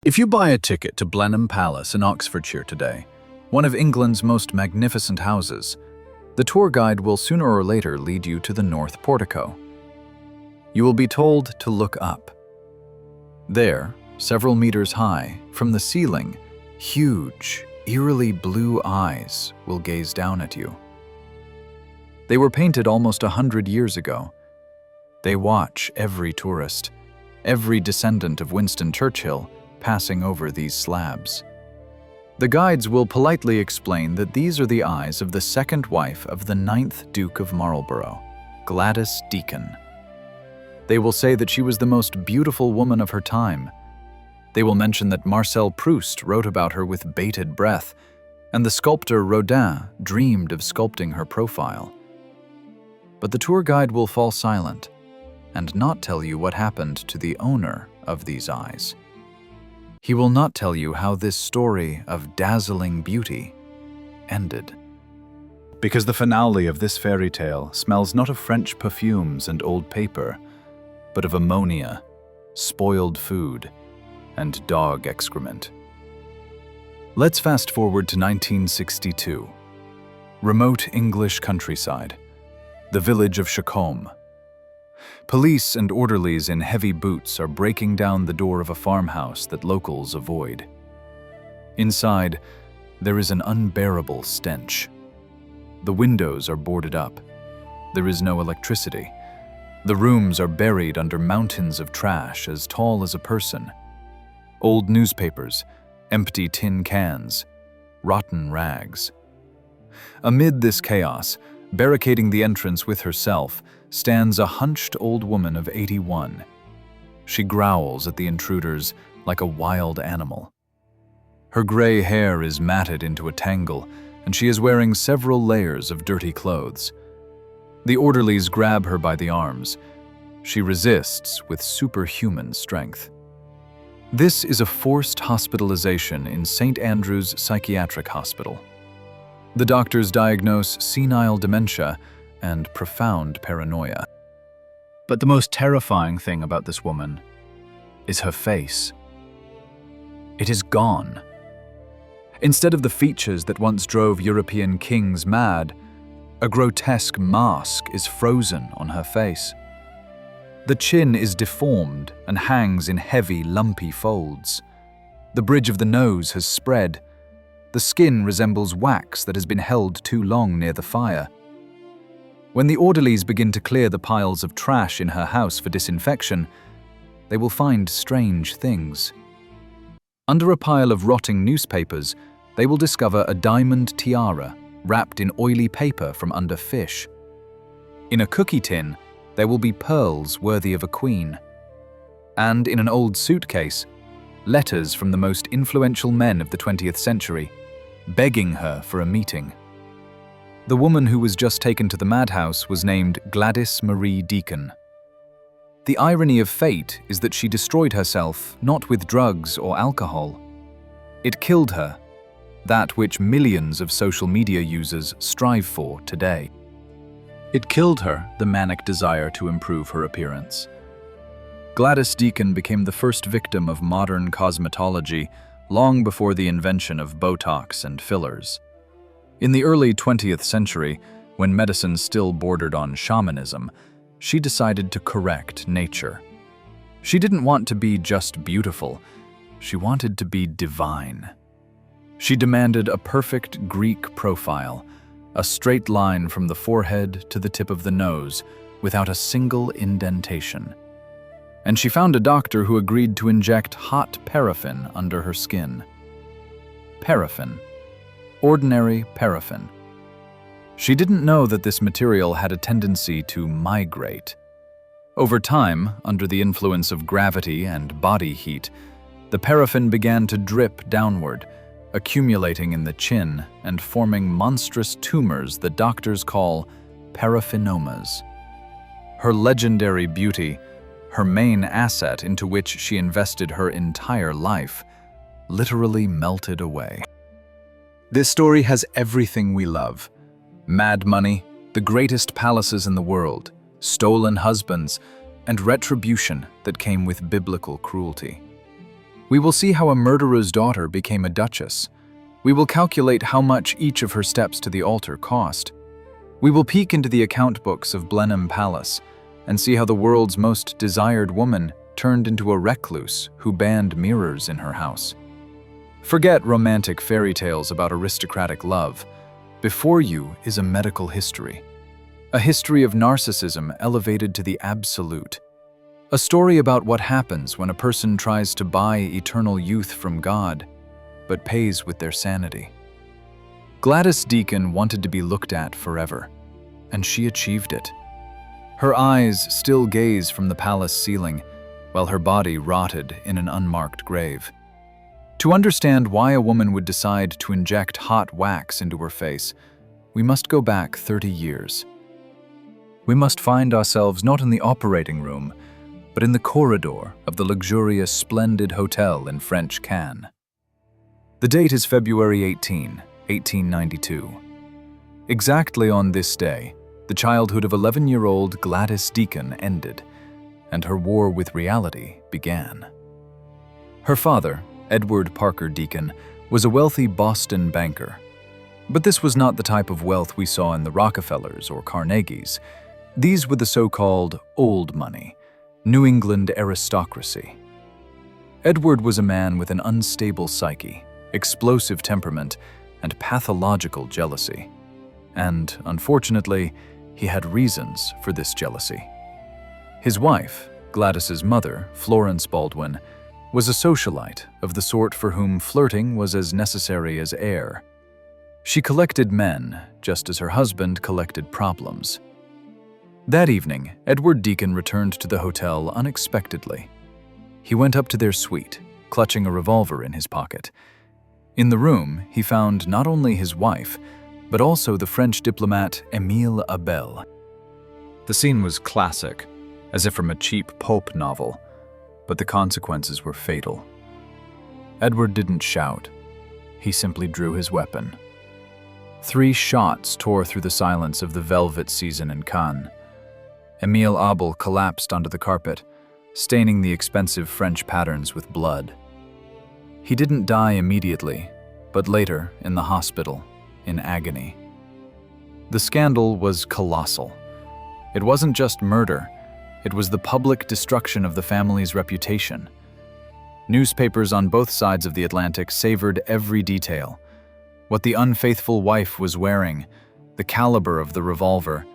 If you buy a ticket to Blenheim Palace in Oxfordshire today, one of England's most magnificent houses, the tour guide will sooner or later lead you to the north portico. You will be told to look up. There, several meters high, from the ceiling, huge, eerily blue eyes will gaze down at you. They were painted almost 100 years ago. They watch every tourist, every descendant of Winston Churchill, passing over these slabs. The guides will politely explain that these are the eyes of the second wife of the 9th Duke of Marlborough, Gladys Deacon. They will say that she was the most beautiful woman of her time. They will mention that Marcel Proust wrote about her with bated breath, and the sculptor Rodin dreamed of sculpting her profile. But the tour guide will fall silent and not tell you what happened to the owner of these eyes. He will not tell you how this story of dazzling beauty ended. Because the finale of this fairy tale smells not of French perfumes and old paper, but of ammonia, spoiled food, and dog excrement. Let's fast forward to 1962. Remote English countryside, the village of Chacombe. Police and orderlies in heavy boots are breaking down the door of a farmhouse that locals avoid. Inside, there is an unbearable stench. The windows are boarded up. There is no electricity. The rooms are buried under mountains of trash as tall as a person. Old newspapers, empty tin cans, rotten rags. Amid this chaos, barricading the entrance with herself, stands a hunched old woman of 81. She growls at the intruders like a wild animal. Her gray hair is matted into a tangle, and she is wearing several layers of dirty clothes. The orderlies grab her by the arms. She resists with superhuman strength. This is a forced hospitalization in St. Andrew's Psychiatric Hospital. The doctors diagnose senile dementia and profound paranoia. But the most terrifying thing about this woman is her face. It is gone. Instead of the features that once drove European kings mad, a grotesque mask is frozen on her face. The chin is deformed and hangs in heavy, lumpy folds. The bridge of the nose has spread. The skin resembles wax that has been held too long near the fire. When the orderlies begin to clear the piles of trash in her house for disinfection, they will find strange things. Under a pile of rotting newspapers, they will discover a diamond tiara wrapped in oily paper from under fish. In a cookie tin, there will be pearls worthy of a queen. And in an old suitcase, letters from the most influential men of the 20th century, begging her for a meeting. The woman who was just taken to the madhouse was named Gladys Marie Deacon. The irony of fate is that she destroyed herself not with drugs or alcohol. It killed her, that which millions of social media users strive for today. It killed her the manic desire to improve her appearance. Gladys Deacon became the first victim of modern cosmetology long before the invention of Botox and fillers. In the early 20th century, when medicine still bordered on shamanism, she decided to correct nature. She didn't want to be just beautiful, she wanted to be divine. She demanded a perfect Greek profile, a straight line from the forehead to the tip of the nose, without a single indentation. And she found a doctor who agreed to inject hot paraffin under her skin. Paraffin. Ordinary paraffin. She didn't know that this material had a tendency to migrate. Over time, under the influence of gravity and body heat, the paraffin began to drip downward, accumulating in the chin and forming monstrous tumors that doctors call paraffinomas. Her legendary beauty, her main asset into which she invested her entire life, literally melted away. This story has everything we love. Mad money, the greatest palaces in the world, stolen husbands, and retribution that came with biblical cruelty. We will see how a murderer's daughter became a duchess. We will calculate how much each of her steps to the altar cost. We will peek into the account books of Blenheim Palace and see how the world's most desired woman turned into a recluse who banned mirrors in her house. Forget romantic fairy tales about aristocratic love. Before you is a medical history. A history of narcissism elevated to the absolute. A story about what happens when a person tries to buy eternal youth from God, but pays with their sanity. Gladys Deacon wanted to be looked at forever, and she achieved it. Her eyes still gaze from the palace ceiling, while her body rotted in an unmarked grave. To understand why a woman would decide to inject hot wax into her face, we must go back 30 years. We must find ourselves not in the operating room, but in the corridor of the luxurious, splendid hotel in French Cannes. The date is February 18, 1892. Exactly on this day, the childhood of 11-year-old Gladys Deacon ended, and her war with reality began. Her father, Edward Parker Deacon, was a wealthy Boston banker. But this was not the type of wealth we saw in the Rockefellers or Carnegies. These were the so-called old money, New England aristocracy. Edward was a man with an unstable psyche, explosive temperament, and pathological jealousy. And, unfortunately, he had reasons for this jealousy. His wife, Gladys's mother, Florence Baldwin, was a socialite of the sort for whom flirting was as necessary as air. She collected men, just as her husband collected problems. That evening, Edward Deacon returned to the hotel unexpectedly. He went up to their suite, clutching a revolver in his pocket. In the room, he found not only his wife, but also the French diplomat Émile Abel. The scene was classic, as if from a cheap pulp novel, but the consequences were fatal. Edward didn't shout. He simply drew his weapon. 3 shots tore through the silence of the velvet season in Cannes. Émile Abel collapsed onto the carpet, staining the expensive French patterns with blood. He didn't die immediately, but later in the hospital, in agony. The scandal was colossal. It wasn't just murder. It was the public destruction of the family's reputation. Newspapers on both sides of the Atlantic savored every detail. What the unfaithful wife was wearing, the caliber of the revolver,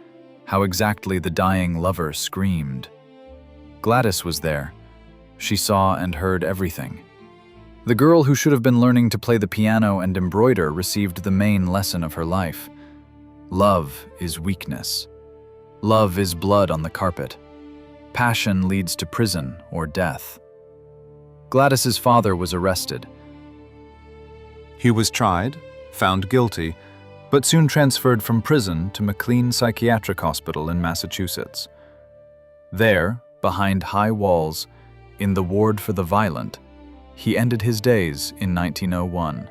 how exactly the dying lover screamed. Gladys was there. She saw and heard everything. The girl who should have been learning to play the piano and embroider received the main lesson of her life. Love is weakness. Love is blood on the carpet. Passion leads to prison or death. Gladys's father was arrested. He was tried, found guilty, but soon transferred from prison to McLean Psychiatric Hospital in Massachusetts. There, behind high walls, in the ward for the violent, he ended his days in 1901.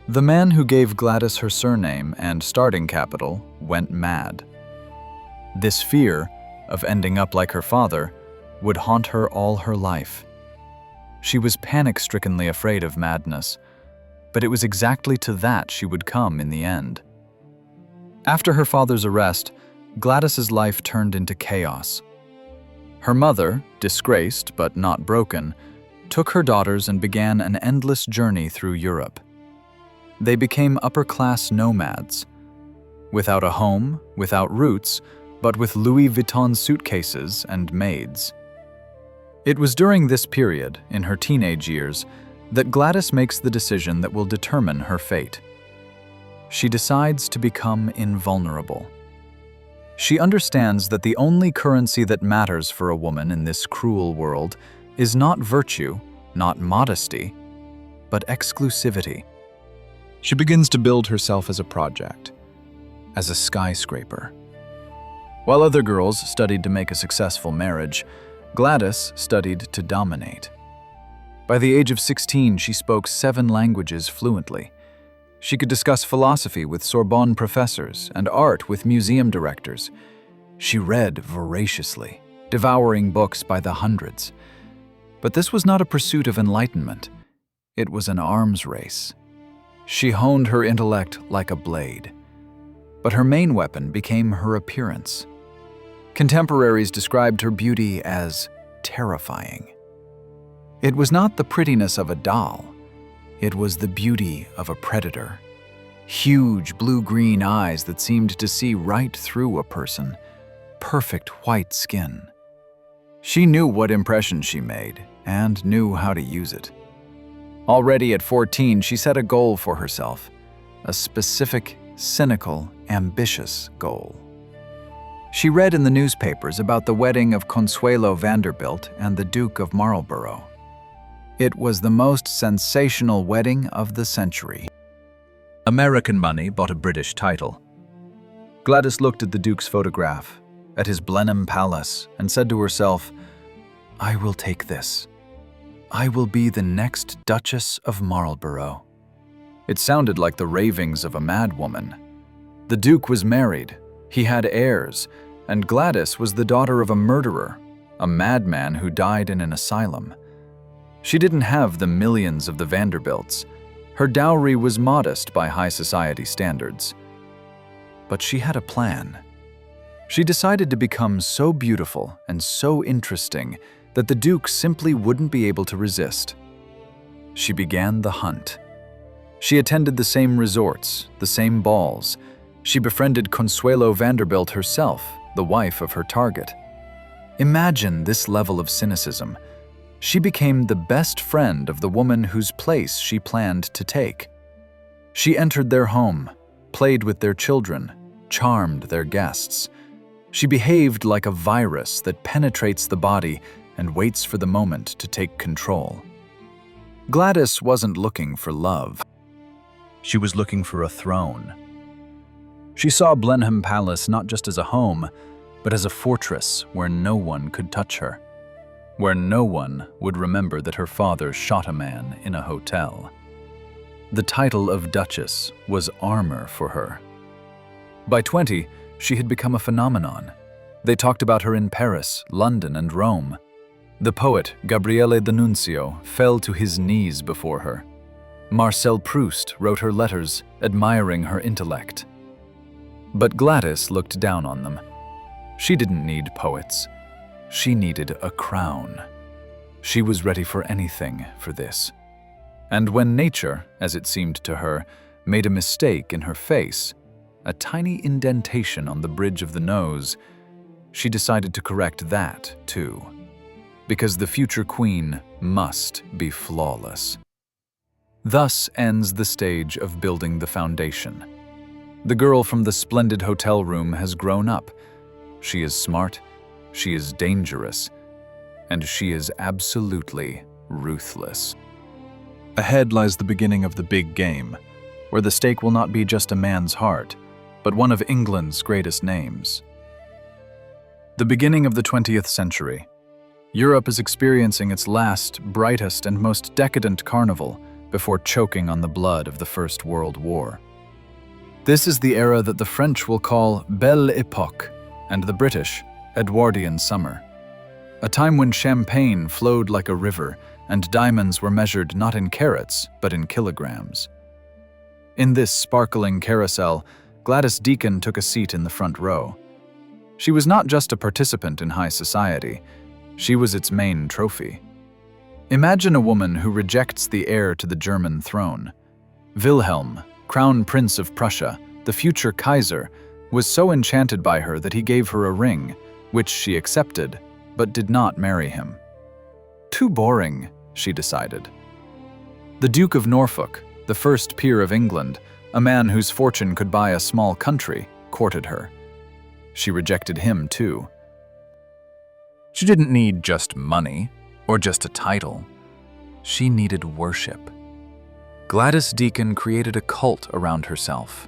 The man who gave Gladys her surname and starting capital went mad. This fear of ending up like her father would haunt her all her life. She was panic-strickenly afraid of madness, but it was exactly to that she would come in the end. After her father's arrest, Gladys's life turned into chaos. Her mother, disgraced but not broken, took her daughters and began an endless journey through Europe. They became upper-class nomads, without a home, without roots, but with Louis Vuitton suitcases and maids. It was during this period, in her teenage years, that Gladys makes the decision that will determine her fate. She decides to become invulnerable. She understands that the only currency that matters for a woman in this cruel world is not virtue, not modesty, but exclusivity. She begins to build herself as a project, as a skyscraper. While other girls studied to make a successful marriage, Gladys studied to dominate. By the age of 16, she spoke 7 languages fluently. She could discuss philosophy with Sorbonne professors and art with museum directors. She read voraciously, devouring books by the hundreds. But this was not a pursuit of enlightenment. It was an arms race. She honed her intellect like a blade. But her main weapon became her appearance. Contemporaries described her beauty as terrifying. It was not the prettiness of a doll. It was the beauty of a predator. Huge blue-green eyes that seemed to see right through a person. Perfect white skin. She knew what impression she made and knew how to use it. Already at 14, she set a goal for herself, a specific, cynical, ambitious goal. She read in the newspapers about the wedding of Consuelo Vanderbilt and the Duke of Marlborough. It was the most sensational wedding of the century. American money bought a British title. Gladys looked at the Duke's photograph, at his Blenheim palace, and said to herself, "I will take this. I will be the next Duchess of Marlborough." It sounded like the ravings of a madwoman. The Duke was married, he had heirs, and Gladys was the daughter of a murderer, a madman who died in an asylum. She didn't have the millions of the Vanderbilts. Her dowry was modest by high society standards. But she had a plan. She decided to become so beautiful and so interesting that the Duke simply wouldn't be able to resist. She began the hunt. She attended the same resorts, the same balls. She befriended Consuelo Vanderbilt herself, the wife of her target. Imagine this level of cynicism. She became the best friend of the woman whose place she planned to take. She entered their home, played with their children, charmed their guests. She behaved like a virus that penetrates the body and waits for the moment to take control. Gladys wasn't looking for love. She was looking for a throne. She saw Blenheim Palace not just as a home, but as a fortress where no one could touch her, where no one would remember that her father shot a man in a hotel. The title of Duchess was armor for her. By 20, she had become a phenomenon. They talked about her in Paris, London, and Rome. The poet Gabriele D'Annunzio fell to his knees before her. Marcel Proust wrote her letters admiring her intellect. But Gladys looked down on them. She didn't need poets. She needed a crown. She was ready for anything for this. And when nature, as it seemed to her, made a mistake in her face, a tiny indentation on the bridge of the nose, she decided to correct that too. Because the future queen must be flawless. Thus ends the stage of building the foundation. The girl from the splendid hotel room has grown up. She is smart, she is dangerous, and she is absolutely ruthless. Ahead lies the beginning of the big game, where the stake will not be just a man's heart, but one of England's greatest names. The beginning of the 20th century. Europe is experiencing its last, brightest, and most decadent carnival before choking on the blood of the First World War. This is the era that the French will call Belle Époque, and the British, Edwardian summer. A time when champagne flowed like a river and diamonds were measured not in carats, but in kilograms. In this sparkling carousel, Gladys Deacon took a seat in the front row. She was not just a participant in high society, she was its main trophy. Imagine a woman who rejects the heir to the German throne. Wilhelm, Crown Prince of Prussia, the future Kaiser, was so enchanted by her that he gave her a ring, which she accepted, but did not marry him. Too boring, she decided. The Duke of Norfolk, the first peer of England, a man whose fortune could buy a small country, courted her. She rejected him too. She didn't need just money or just a title. She needed worship. Gladys Deacon created a cult around herself.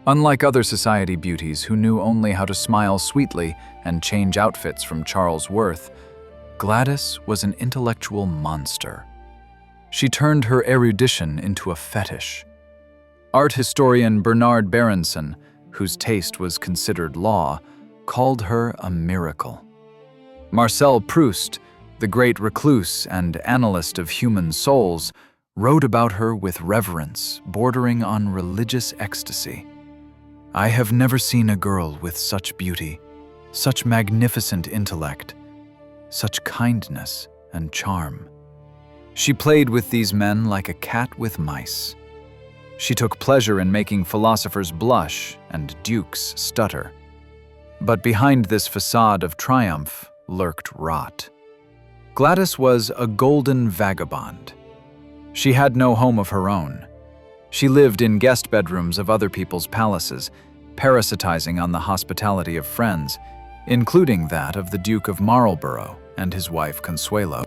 Unlike other society beauties who knew only how to smile sweetly and change outfits from Charles Worth, Gladys was an intellectual monster. She turned her erudition into a fetish. Art historian Bernard Berenson, whose taste was considered law, called her a miracle. Marcel Proust, the great recluse and analyst of human souls, wrote about her with reverence bordering on religious ecstasy. "I have never seen a girl with such beauty, such magnificent intellect, such kindness and charm. She played with these men like a cat with mice. She took pleasure in making philosophers blush and dukes stutter. But behind this facade of triumph lurked rot." Gladys was a golden vagabond. She had no home of her own. She lived in guest bedrooms of other people's palaces, parasitizing on the hospitality of friends, including that of the Duke of Marlborough and his wife Consuelo.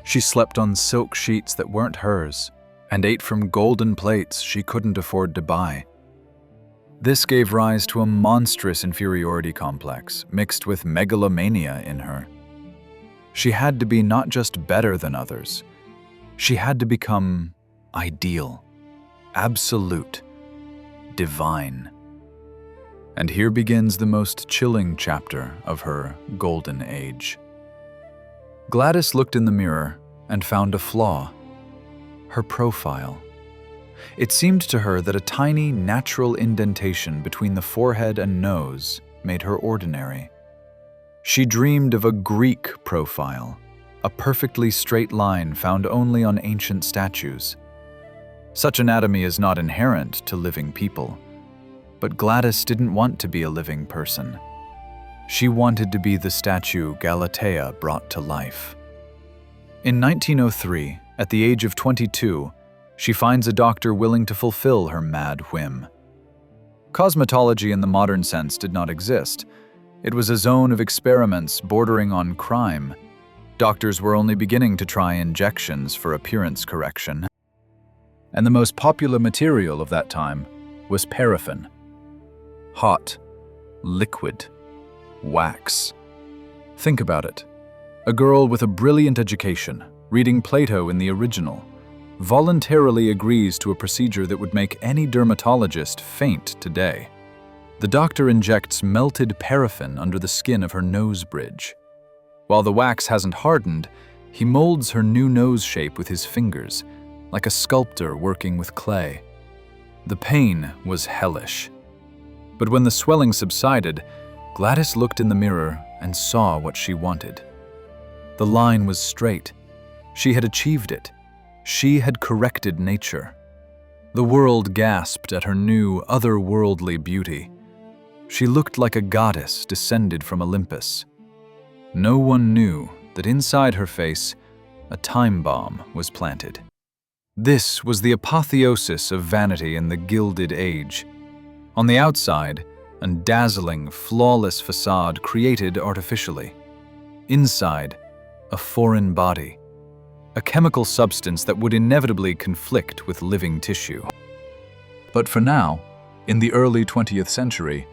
She slept on silk sheets that weren't hers, and ate from golden plates she couldn't afford to buy. This gave rise to a monstrous inferiority complex mixed with megalomania in her. She had to be not just better than others, she had to become ideal, absolute, divine. And here begins the most chilling chapter of her golden age. Gladys looked in the mirror and found a flaw: her profile. It seemed to her that a tiny, natural indentation between the forehead and nose made her ordinary. She dreamed of a Greek profile, a perfectly straight line found only on ancient statues. Such anatomy is not inherent to living people, but Gladys didn't want to be a living person. She wanted to be the statue Galatea brought to life. In 1903, at the age of 22, she finds a doctor willing to fulfill her mad whim. Cosmetology in the modern sense did not exist. It was a zone of experiments bordering on crime. Doctors were only beginning to try injections for appearance correction. And the most popular material of that time was paraffin. Hot, liquid, wax. Think about it. A girl with a brilliant education, reading Plato in the original, voluntarily agrees to a procedure that would make any dermatologist faint today. The doctor injects melted paraffin under the skin of her nose bridge. While the wax hasn't hardened, he molds her new nose shape with his fingers, like a sculptor working with clay. The pain was hellish. But when the swelling subsided, Gladys looked in the mirror and saw what she wanted. The line was straight. She had achieved it. She had corrected nature. The world gasped at her new, otherworldly beauty. She looked like a goddess descended from Olympus. No one knew that inside her face, a time bomb was planted. This was the apotheosis of vanity in the Gilded Age. On the outside, a dazzling, flawless facade created artificially. Inside, a foreign body, a chemical substance that would inevitably conflict with living tissue. But for now, in the early 20th century,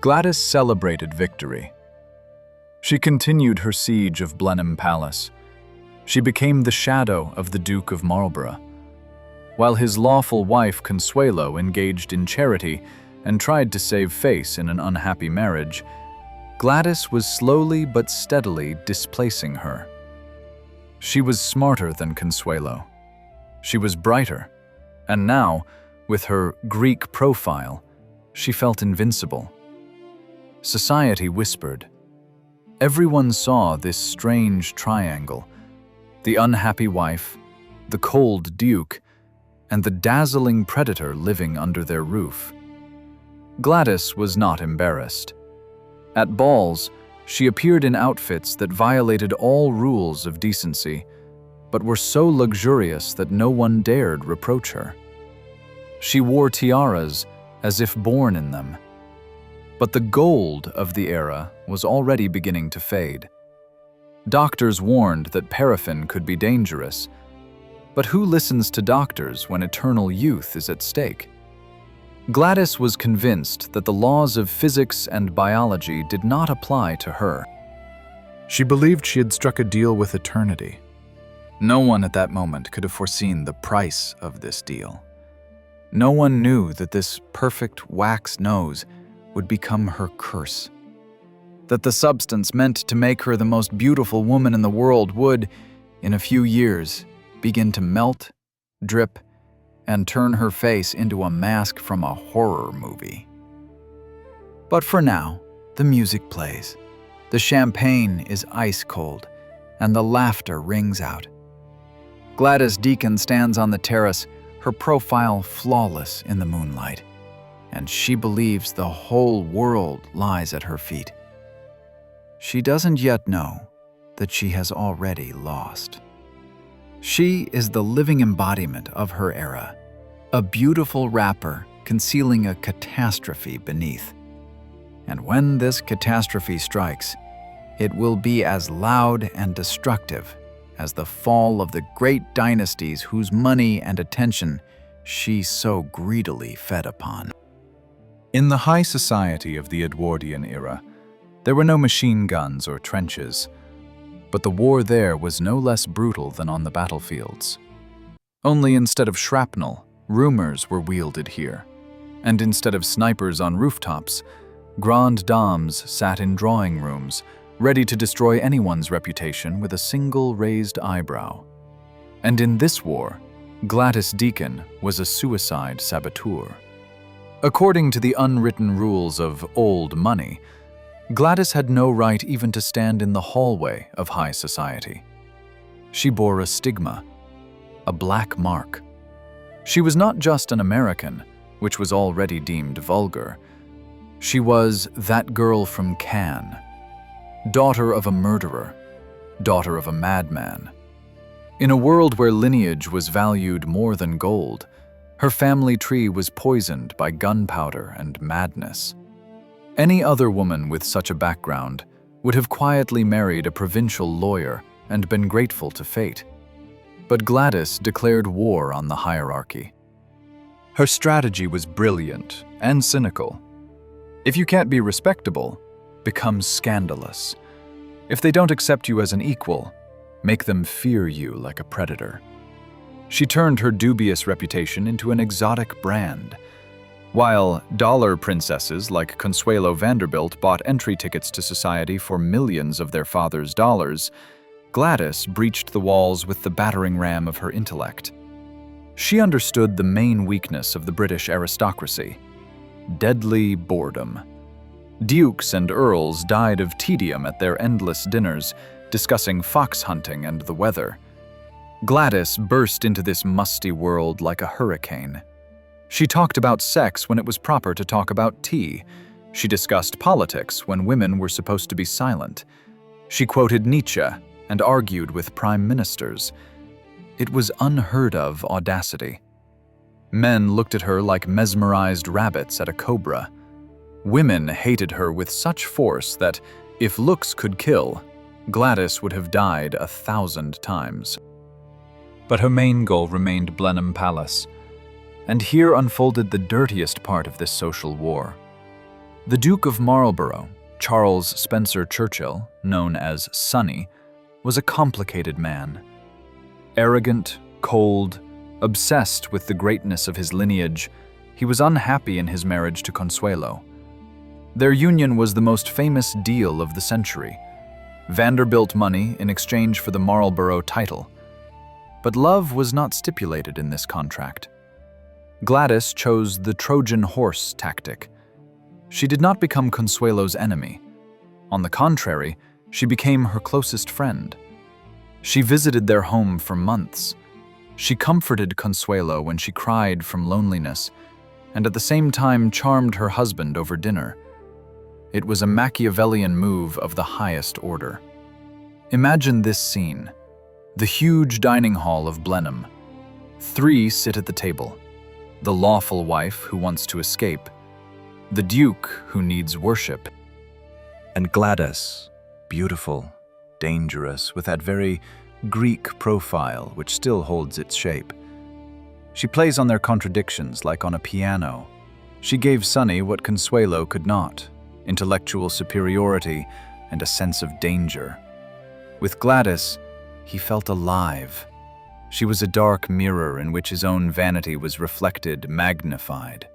Gladys celebrated victory. She continued her siege of Blenheim Palace. She became the shadow of the Duke of Marlborough. While his lawful wife Consuelo engaged in charity and tried to save face in an unhappy marriage, Gladys was slowly but steadily displacing her. She was smarter than Consuelo. She was brighter, and now, with her Greek profile, she felt invincible. Society whispered. Everyone saw this strange triangle: the unhappy wife, the cold duke, and the dazzling predator living under their roof. Gladys was not embarrassed. At balls, she appeared in outfits that violated all rules of decency, but were so luxurious that no one dared reproach her. She wore tiaras as if born in them. But the gold of the era was already beginning to fade. Doctors warned that paraffin could be dangerous, but who listens to doctors when eternal youth is at stake? Gladys was convinced that the laws of physics and biology did not apply to her. She believed she had struck a deal with eternity. No one at that moment could have foreseen the price of this deal. No one knew that this perfect wax nose would become her curse. that the substance meant to make her the most beautiful woman in the world would, in a few years, begin to melt, drip, and turn her face into a mask from a horror movie. But for now, the music plays, the champagne is ice cold, and the laughter rings out. Gladys Deacon stands on the terrace, her profile flawless in the moonlight, and she believes the whole world lies at her feet. She doesn't yet know that she has already lost. She is the living embodiment of her era, a beautiful wrapper concealing a catastrophe beneath. And when this catastrophe strikes, it will be as loud and destructive as the fall of the great dynasties whose money and attention she so greedily fed upon. In the high society of the Edwardian era, there were no machine guns or trenches, but the war there was no less brutal than on the battlefields. Only instead of shrapnel, rumors were wielded here, and instead of snipers on rooftops, grandes dames sat in drawing rooms, ready to destroy anyone's reputation with a single raised eyebrow. And in this war, Gladys Deacon was a suicide saboteur. According to the unwritten rules of old money, Gladys had no right even to stand in the hallway of high society. She bore a stigma, a black mark. She was not just an American, which was already deemed vulgar. She was that girl from Cannes, daughter of a murderer, daughter of a madman. In a world where lineage was valued more than gold, her family tree was poisoned by gunpowder and madness. Any other woman with such a background would have quietly married a provincial lawyer and been grateful to fate. But Gladys declared war on the hierarchy. Her strategy was brilliant and cynical. If you can't be respectable, become scandalous. If they don't accept you as an equal, make them fear you like a predator. She turned her dubious reputation into an exotic brand. While dollar princesses like Consuelo Vanderbilt bought entry tickets to society for millions of their father's dollars, Gladys breached the walls with the battering ram of her intellect. She understood the main weakness of the British aristocracy: deadly boredom. Dukes and earls died of tedium at their endless dinners, discussing fox hunting and the weather. Gladys burst into this musty world like a hurricane. She talked about sex when it was proper to talk about tea. She discussed politics when women were supposed to be silent. She quoted Nietzsche and argued with prime ministers. It was unheard of audacity. Men looked at her like mesmerized rabbits at a cobra. Women hated her with such force that, if looks could kill, Gladys would have died 1,000 times. But her main goal remained Blenheim Palace, and here unfolded the dirtiest part of this social war. The Duke of Marlborough, Charles Spencer Churchill, known as Sonny, was a complicated man. Arrogant, cold, obsessed with the greatness of his lineage, he was unhappy in his marriage to Consuelo. Their union was the most famous deal of the century. Vanderbilt money in exchange for the Marlborough title. But love was not stipulated in this contract. Gladys chose the Trojan horse tactic. She did not become Consuelo's enemy. On the contrary, she became her closest friend. She visited their home for months. She comforted Consuelo when she cried from loneliness, and at the same time charmed her husband over dinner. It was a Machiavellian move of the highest order. Imagine this scene: the huge dining hall of Blenheim. 3 sit at the table: the lawful wife who wants to escape, the duke who needs worship, and Gladys, beautiful, dangerous, with that very Greek profile which still holds its shape. She plays on their contradictions like on a piano. She gave Sonny what Consuelo could not: intellectual superiority and a sense of danger. With Gladys, he felt alive. She was a dark mirror in which his own vanity was reflected, magnified.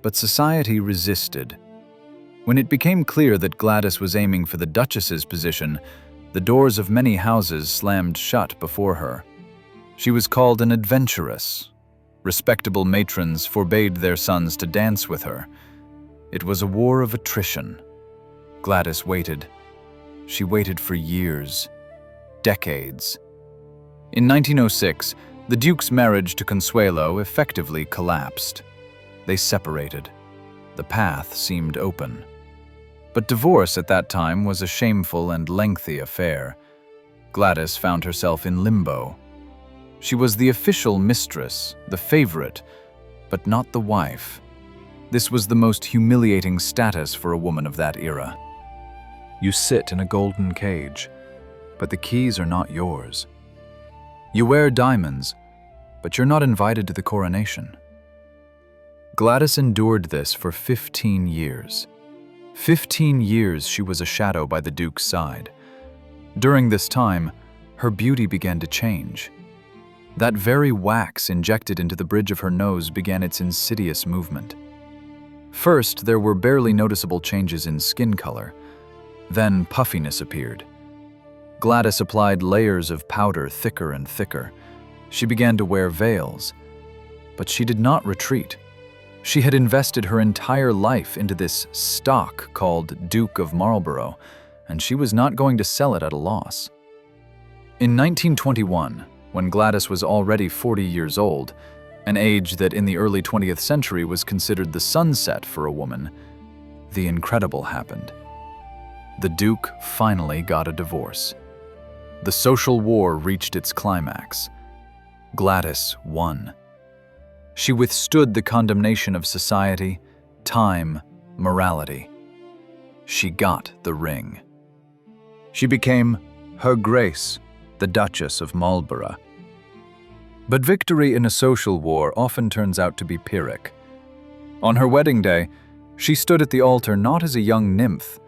But society resisted. When it became clear that Gladys was aiming for the duchess's position, the doors of many houses slammed shut before her. She was called an adventuress. Respectable matrons forbade their sons to dance with her. It was a war of attrition. Gladys waited. She waited for years, decades. In 1906, the Duke's marriage to Consuelo effectively collapsed. They separated. The path seemed open. But divorce at that time was a shameful and lengthy affair. Gladys found herself in limbo. She was the official mistress, the favorite, but not the wife. This was the most humiliating status for a woman of that era. You sit in a golden cage, but the keys are not yours. You wear diamonds, but you're not invited to the coronation. Gladys endured this for 15 years. 15 years she was a shadow by the Duke's side. During this time, her beauty began to change. That very wax injected into the bridge of her nose began its insidious movement. First, there were barely noticeable changes in skin color. Then puffiness appeared. Gladys applied layers of powder thicker and thicker. She began to wear veils. But she did not retreat. She had invested her entire life into this stock called Duke of Marlborough, and she was not going to sell it at a loss. In 1921, when Gladys was already 40 years old, an age that in the early 20th century was considered the sunset for a woman, the incredible happened. The Duke finally got a divorce. The social war reached its climax. Gladys won. She withstood the condemnation of society, time, morality. She got the ring. She became Her Grace, the Duchess of Marlborough. But victory in a social war often turns out to be Pyrrhic. On her wedding day, she stood at the altar not as a young nymph,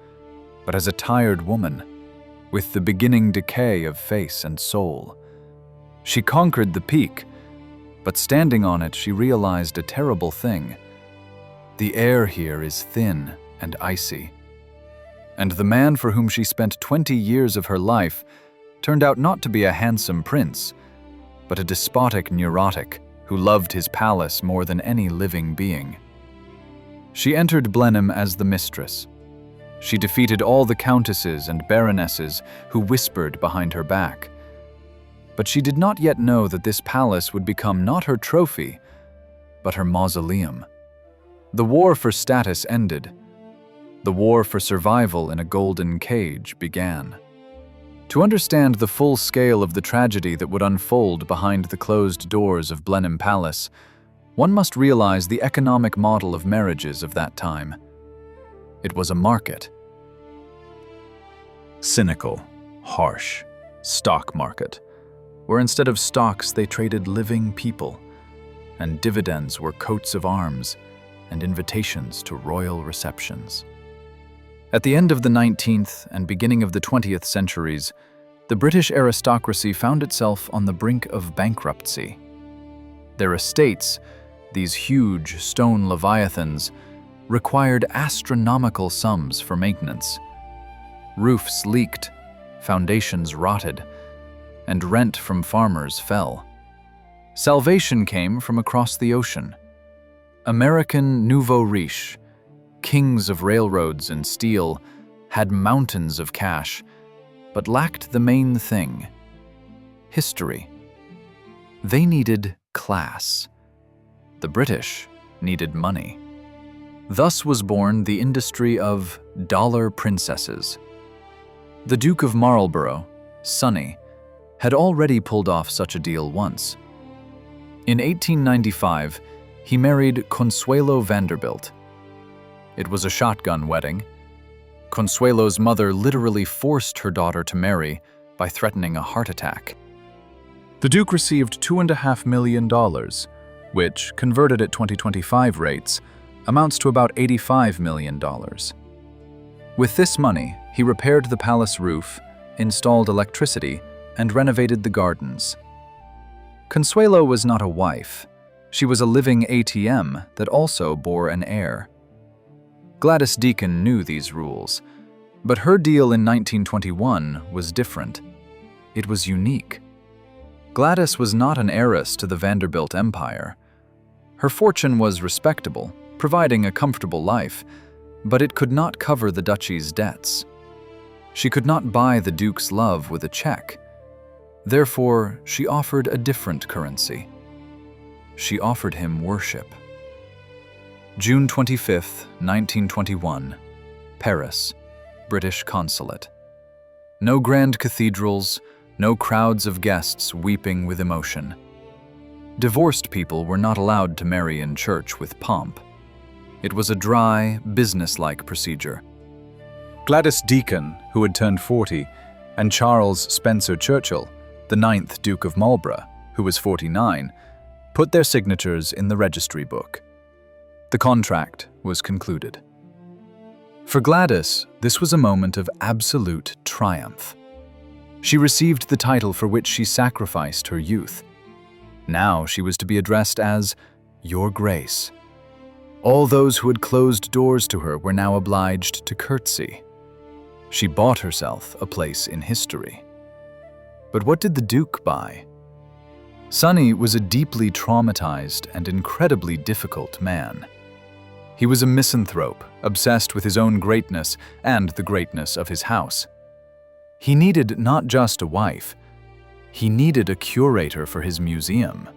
but as a tired woman, with the beginning decay of face and soul. She conquered the peak, but standing on it, she realized a terrible thing. The air here is thin and icy. And the man for whom she spent 20 years of her life turned out not to be a handsome prince, but a despotic neurotic who loved his palace more than any living being. She entered Blenheim as the mistress. She defeated all the countesses and baronesses who whispered behind her back. But she did not yet know that this palace would become not her trophy, but her mausoleum. The war for status ended. The war for survival in a golden cage began. To understand the full scale of the tragedy that would unfold behind the closed doors of Blenheim Palace, one must realize the economic model of marriages of that time. It was a market. Cynical, harsh, stock market, where instead of stocks they traded living people, and dividends were coats of arms and invitations to royal receptions. At the end of the 19th and beginning of the 20th centuries, the British aristocracy found itself on the brink of bankruptcy. Their estates, these huge stone leviathans, required astronomical sums for maintenance. Roofs leaked, foundations rotted, and rent from farmers fell. Salvation came from across the ocean. American nouveau riche, kings of railroads and steel, had mountains of cash, but lacked the main thing: history. They needed class. The British needed money. Thus was born the industry of dollar princesses. The Duke of Marlborough, Sonny, had already pulled off such a deal once. In 1895, he married Consuelo Vanderbilt. It was a shotgun wedding. Consuelo's mother literally forced her daughter to marry by threatening a heart attack. The Duke received $2.5 million, which, converted at 2025 rates, amounts to about $85 million. With this money, he repaired the palace roof, installed electricity, and renovated the gardens. Consuelo was not a wife. She was a living ATM that also bore an heir. Gladys Deacon knew these rules, but her deal in 1921 was different. It was unique. Gladys was not an heiress to the Vanderbilt Empire. Her fortune was respectable, providing a comfortable life, but it could not cover the duchy's debts. She could not buy the Duke's love with a check. Therefore, she offered a different currency. She offered him worship. June 25, 1921, Paris, British Consulate. No grand cathedrals, no crowds of guests weeping with emotion. Divorced people were not allowed to marry in church with pomp. It was a dry, businesslike procedure. Gladys Deacon, who had turned 40, and Charles Spencer Churchill, the 9th Duke of Marlborough, who was 49, put their signatures in the registry book. The contract was concluded. For Gladys, this was a moment of absolute triumph. She received the title for which she sacrificed her youth. Now she was to be addressed as Your Grace. All those who had closed doors to her were now obliged to curtsy. She bought herself a place in history. But what did the Duke buy? Sonny was a deeply traumatized and incredibly difficult man. He was a misanthrope, obsessed with his own greatness and the greatness of his house. He needed not just a wife, he needed a curator for his museum.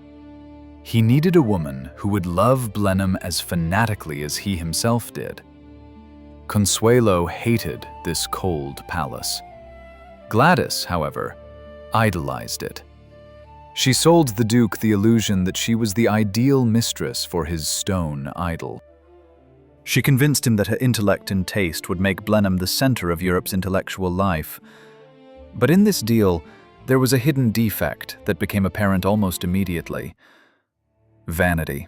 He needed a woman who would love Blenheim as fanatically as he himself did. Consuelo hated this cold palace. Gladys, however, idolized it. She sold the Duke the illusion that she was the ideal mistress for his stone idol. She convinced him that her intellect and taste would make Blenheim the center of Europe's intellectual life. But in this deal, there was a hidden defect that became apparent almost immediately: vanity.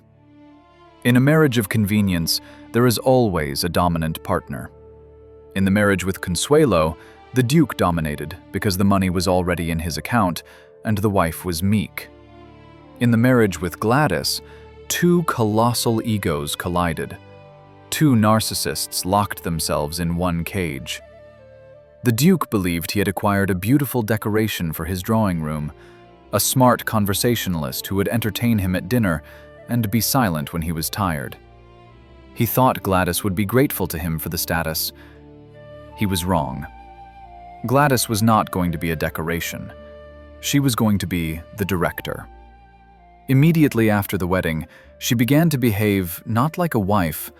In a marriage of convenience, there is always a dominant partner. In the marriage with Consuelo, the Duke dominated because the money was already in his account and the wife was meek. In the marriage with Gladys, two colossal egos collided. Two narcissists locked themselves in one cage. The Duke believed he had acquired a beautiful decoration for his drawing room, a smart conversationalist who would entertain him at dinner and be silent when he was tired. He thought Gladys would be grateful to him for the status. He was wrong. Gladys was not going to be a decoration. She was going to be the director. Immediately after the wedding, she began to behave not like a wife,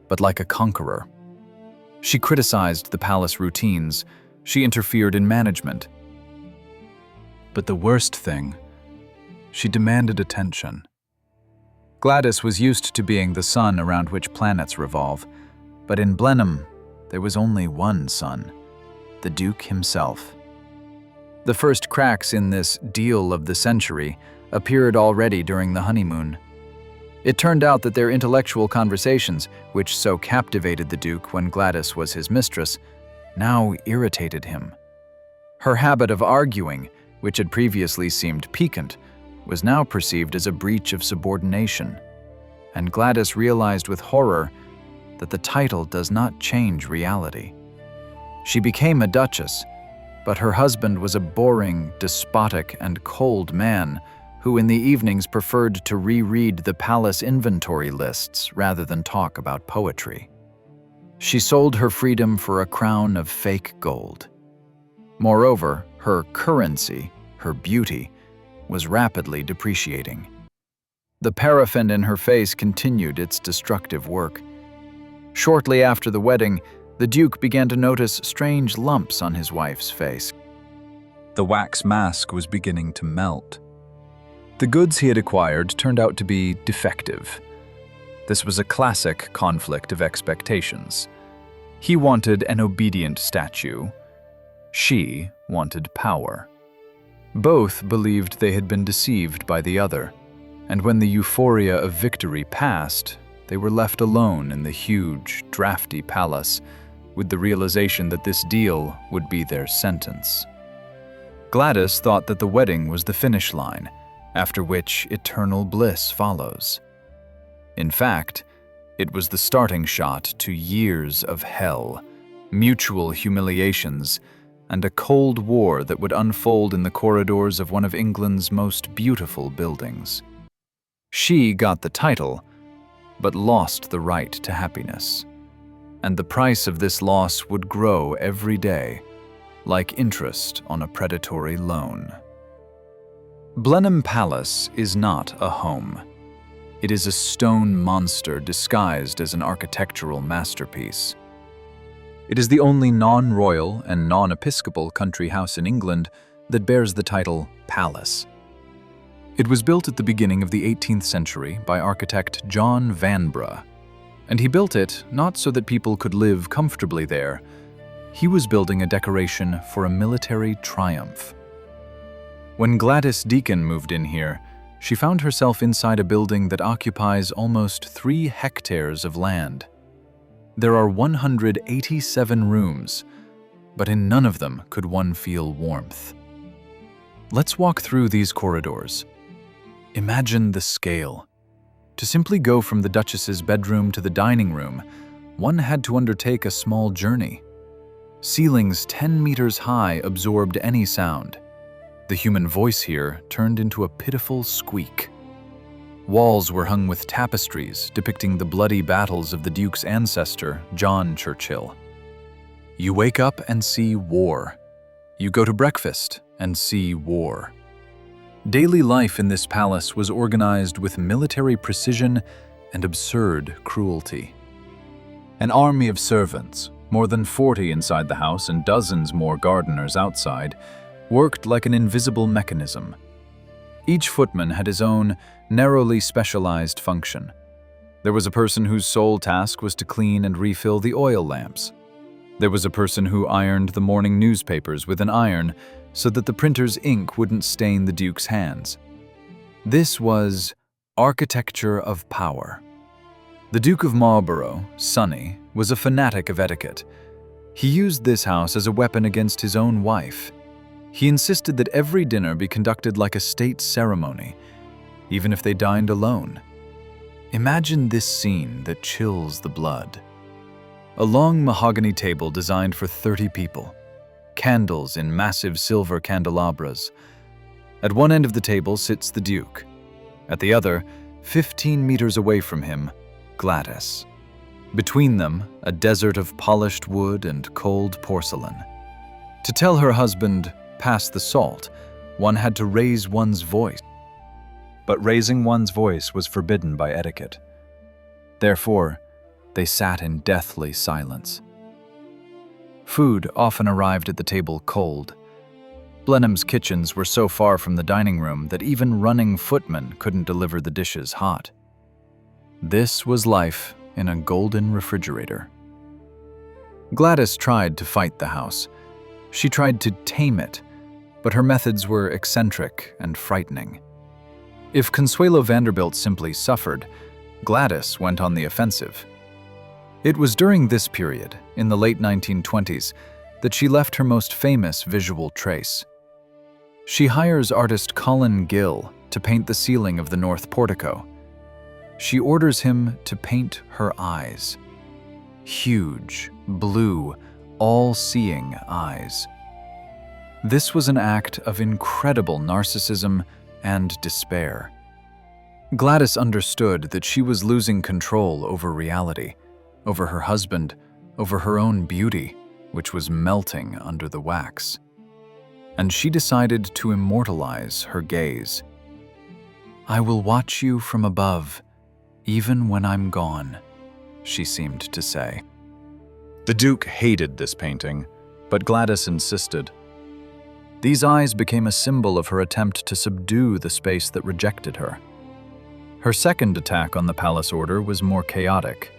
but like a conqueror. She criticized the palace routines. She interfered in management. But the worst thing, she demanded attention. Gladys was used to being the sun around which planets revolve, but in Blenheim, there was only one sun, the Duke himself. The first cracks in this deal of the century appeared already during the honeymoon. It turned out that their intellectual conversations, which so captivated the Duke when Gladys was his mistress, now irritated him. Her habit of arguing, which had previously seemed piquant, was now perceived as a breach of subordination. And Gladys realized with horror that the title does not change reality. She became a duchess, but her husband was a boring, despotic, and cold man who in the evenings preferred to reread the palace inventory lists rather than talk about poetry. She sold her freedom for a crown of fake gold. Moreover, her currency, her beauty, was rapidly depreciating. The paraffin in her face continued its destructive work. Shortly after the wedding, the Duke began to notice strange lumps on his wife's face. The wax mask was beginning to melt. The goods he had acquired turned out to be defective. This was a classic conflict of expectations. He wanted an obedient statue. She wanted power. Both believed they had been deceived by the other, and when the euphoria of victory passed, they were left alone in the huge, drafty palace with the realization that this deal would be their sentence. Gladys thought that the wedding was the finish line, after which eternal bliss follows. In fact, It was the starting shot to years of hell, mutual humiliations, and a cold war that would unfold in the corridors of one of England's most beautiful buildings. She got the title, but lost the right to happiness. And the price of this loss would grow every day, like interest on a predatory loan. Blenheim Palace is not a home. It is a stone monster disguised as an architectural masterpiece. It is the only non-royal and non-episcopal country house in England that bears the title palace. It was built at the beginning of the 18th century by architect John Vanbrugh, and he built it not so that people could live comfortably there. He was building a decoration for a military triumph. When Gladys Deacon moved in here, she found herself inside a building that occupies almost 3 hectares of land. There are 187 rooms, but in none of them could one feel warmth. Let's walk through these corridors. Imagine the scale. To simply go from the Duchess's bedroom to the dining room, one had to undertake a small journey. Ceilings 10 meters high absorbed any sound. The human voice here turned into a pitiful squeak. Walls were hung with tapestries depicting the bloody battles of the Duke's ancestor, John Churchill. You wake up and see war. You go to breakfast and see war. Daily life in this palace was organized with military precision and absurd cruelty. An army of servants, more than 40 inside the house and dozens more gardeners outside, worked like an invisible mechanism. Each footman had his own, narrowly specialized function. There was a person whose sole task was to clean and refill the oil lamps. There was a person who ironed the morning newspapers with an iron so that the printer's ink wouldn't stain the Duke's hands. This was architecture of power. The Duke of Marlborough, Sonny, was a fanatic of etiquette. He used this house as a weapon against his own wife. He insisted that every dinner be conducted like a state ceremony, even if they dined alone. Imagine this scene that chills the blood. A long mahogany table designed for 30 people. Candles in massive silver candelabras. At one end of the table sits the Duke. At the other, 15 meters away from him, Gladys. Between them, a desert of polished wood and cold porcelain. To tell her husband, "Pass the salt," one had to raise one's voice. But raising one's voice was forbidden by etiquette. Therefore, they sat in deathly silence. Food often arrived at the table cold. Blenheim's kitchens were so far from the dining room that even running footmen couldn't deliver the dishes hot. This was life in a golden refrigerator. Gladys tried to fight the house. She tried to tame it, but her methods were eccentric and frightening. If Consuelo Vanderbilt simply suffered, Gladys went on the offensive. It was during this period, in the late 1920s, that she left her most famous visual trace. She hires artist Colin Gill to paint the ceiling of the north portico. She orders him to paint her eyes. Huge, blue, all-seeing eyes. This was an act of incredible narcissism and despair. Gladys understood that she was losing control over reality, over her husband, over her own beauty, which was melting under the wax. And she decided to immortalize her gaze. "I will watch you from above, even when I'm gone," she seemed to say. The Duke hated this painting, but Gladys insisted. These eyes became a symbol of her attempt to subdue the space that rejected her. Her second attack on the palace order was more chaotic.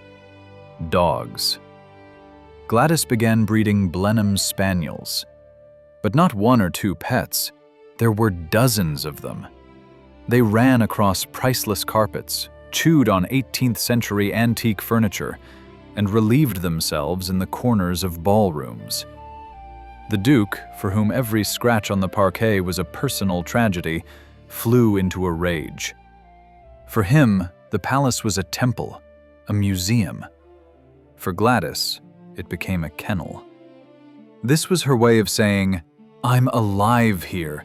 Dogs. Gladys began breeding Blenheim spaniels. But not 1 or 2 pets, there were dozens of them. They ran across priceless carpets, chewed on 18th century antique furniture, and relieved themselves in the corners of ballrooms. The Duke, for whom every scratch on the parquet was a personal tragedy, flew into a rage. For him, the palace was a temple, a museum. For Gladys, it became a kennel. This was her way of saying, "I'm alive here,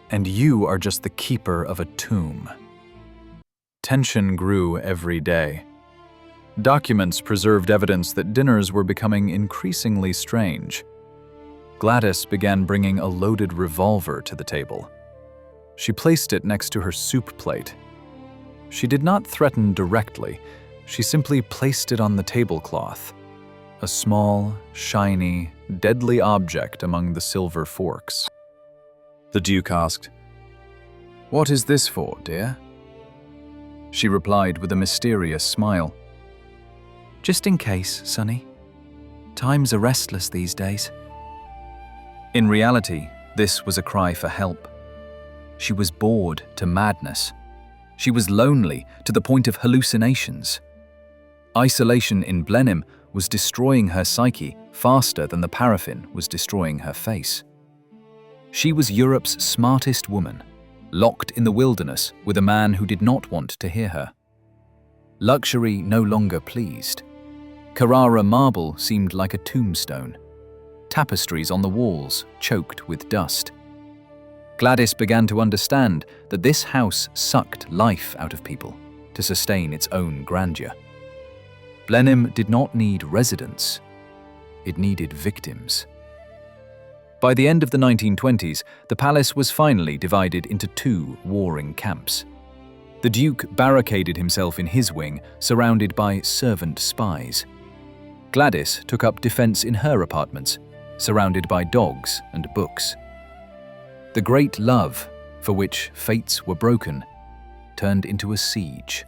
and you are just the keeper of a tomb." Tension grew every day. Documents preserved evidence that dinners were becoming increasingly strange. Gladys began bringing a loaded revolver to the table. She placed it next to her soup plate. She did not threaten directly, she simply placed it on the tablecloth, a small, shiny, deadly object among the silver forks. The Duke asked, "What is this for, dear?" She replied with a mysterious smile. "Just in case, Sonny. Times are restless these days." In reality, this was a cry for help. She was bored to madness. She was lonely to the point of hallucinations. Isolation in Blenheim was destroying her psyche faster than the paraffin was destroying her face. She was Europe's smartest woman, locked in the wilderness with a man who did not want to hear her. Luxury no longer pleased. Carrara marble seemed like a tombstone. Tapestries on the walls choked with dust. Gladys began to understand that this house sucked life out of people to sustain its own grandeur. Blenheim did not need residents. It needed victims. By the end of the 1920s, the palace was finally divided into two warring camps. The Duke barricaded himself in his wing, surrounded by servant spies. Gladys took up defense in her apartments, surrounded by dogs and books. The great love, for which fates were broken, turned into a siege.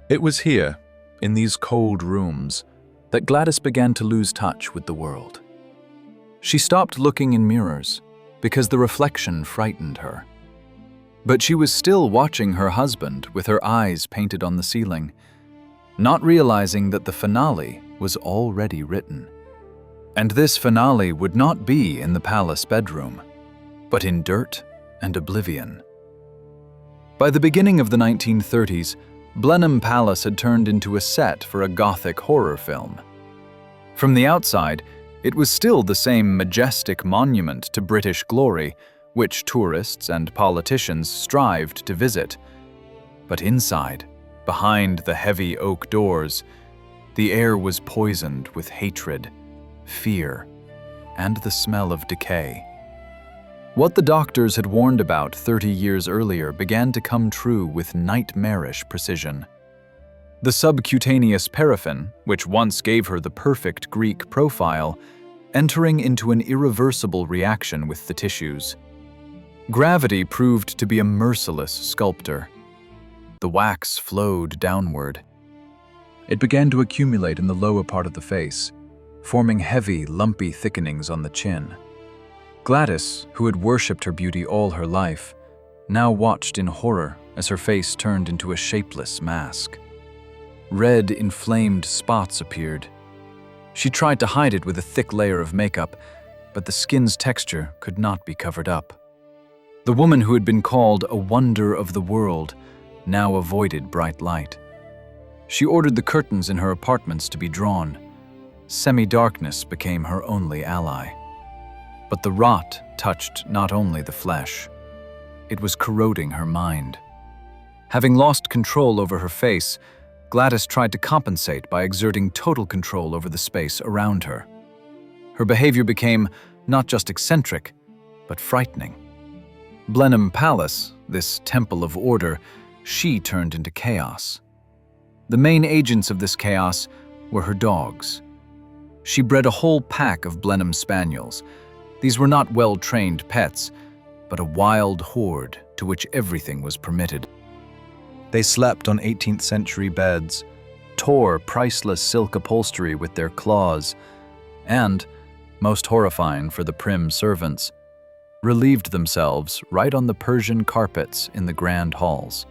It was here, in these cold rooms, that Gladys began to lose touch with the world. She stopped looking in mirrors because the reflection frightened her. But she was still watching her husband with her eyes painted on the ceiling, not realizing that the finale was already written. And this finale would not be in the palace bedroom, but in dirt and oblivion. By the beginning of the 1930s, Blenheim Palace had turned into a set for a Gothic horror film. From the outside, it was still the same majestic monument to British glory, which tourists and politicians strived to visit. But inside, behind the heavy oak doors, the air was poisoned with hatred, fear, and the smell of decay. What the doctors had warned about 30 years earlier began to come true with nightmarish precision. The subcutaneous paraffin, which once gave her the perfect Greek profile, entering into an irreversible reaction with the tissues. Gravity proved to be a merciless sculptor. The wax flowed downward. It began to accumulate in the lower part of the face, forming heavy, lumpy thickenings on the chin. Gladys, who had worshipped her beauty all her life, now watched in horror as her face turned into a shapeless mask. Red, inflamed spots appeared. She tried to hide it with a thick layer of makeup, but the skin's texture could not be covered up. The woman who had been called a wonder of the world now avoided bright light. She ordered the curtains in her apartments to be drawn. Semi-darkness became her only ally. But the rot touched not only the flesh. It was corroding her mind. Having lost control over her face, Gladys tried to compensate by exerting total control over the space around her. Her behavior became not just eccentric, but frightening. Blenheim Palace, this temple of order, she turned into chaos. The main agents of this chaos were her dogs. She bred a whole pack of Blenheim Spaniels. These were not well-trained pets, but a wild horde to which everything was permitted. They slept on 18th century beds, tore priceless silk upholstery with their claws, and, most horrifying for the prim servants, relieved themselves right on the Persian carpets in the grand halls.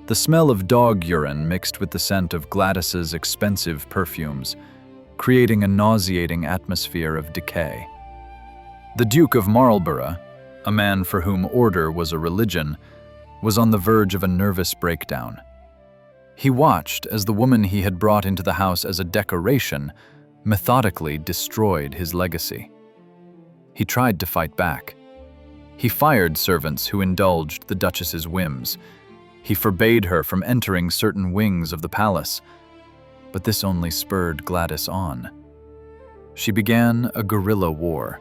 The smell of dog urine mixed with the scent of Gladys's expensive perfumes, creating a nauseating atmosphere of decay. The Duke of Marlborough, a man for whom order was a religion, was on the verge of a nervous breakdown. He watched as the woman he had brought into the house as a decoration methodically destroyed his legacy. He tried to fight back. He fired servants who indulged the Duchess's whims. He forbade her from entering certain wings of the palace, but this only spurred Gladys on. She began a guerrilla war.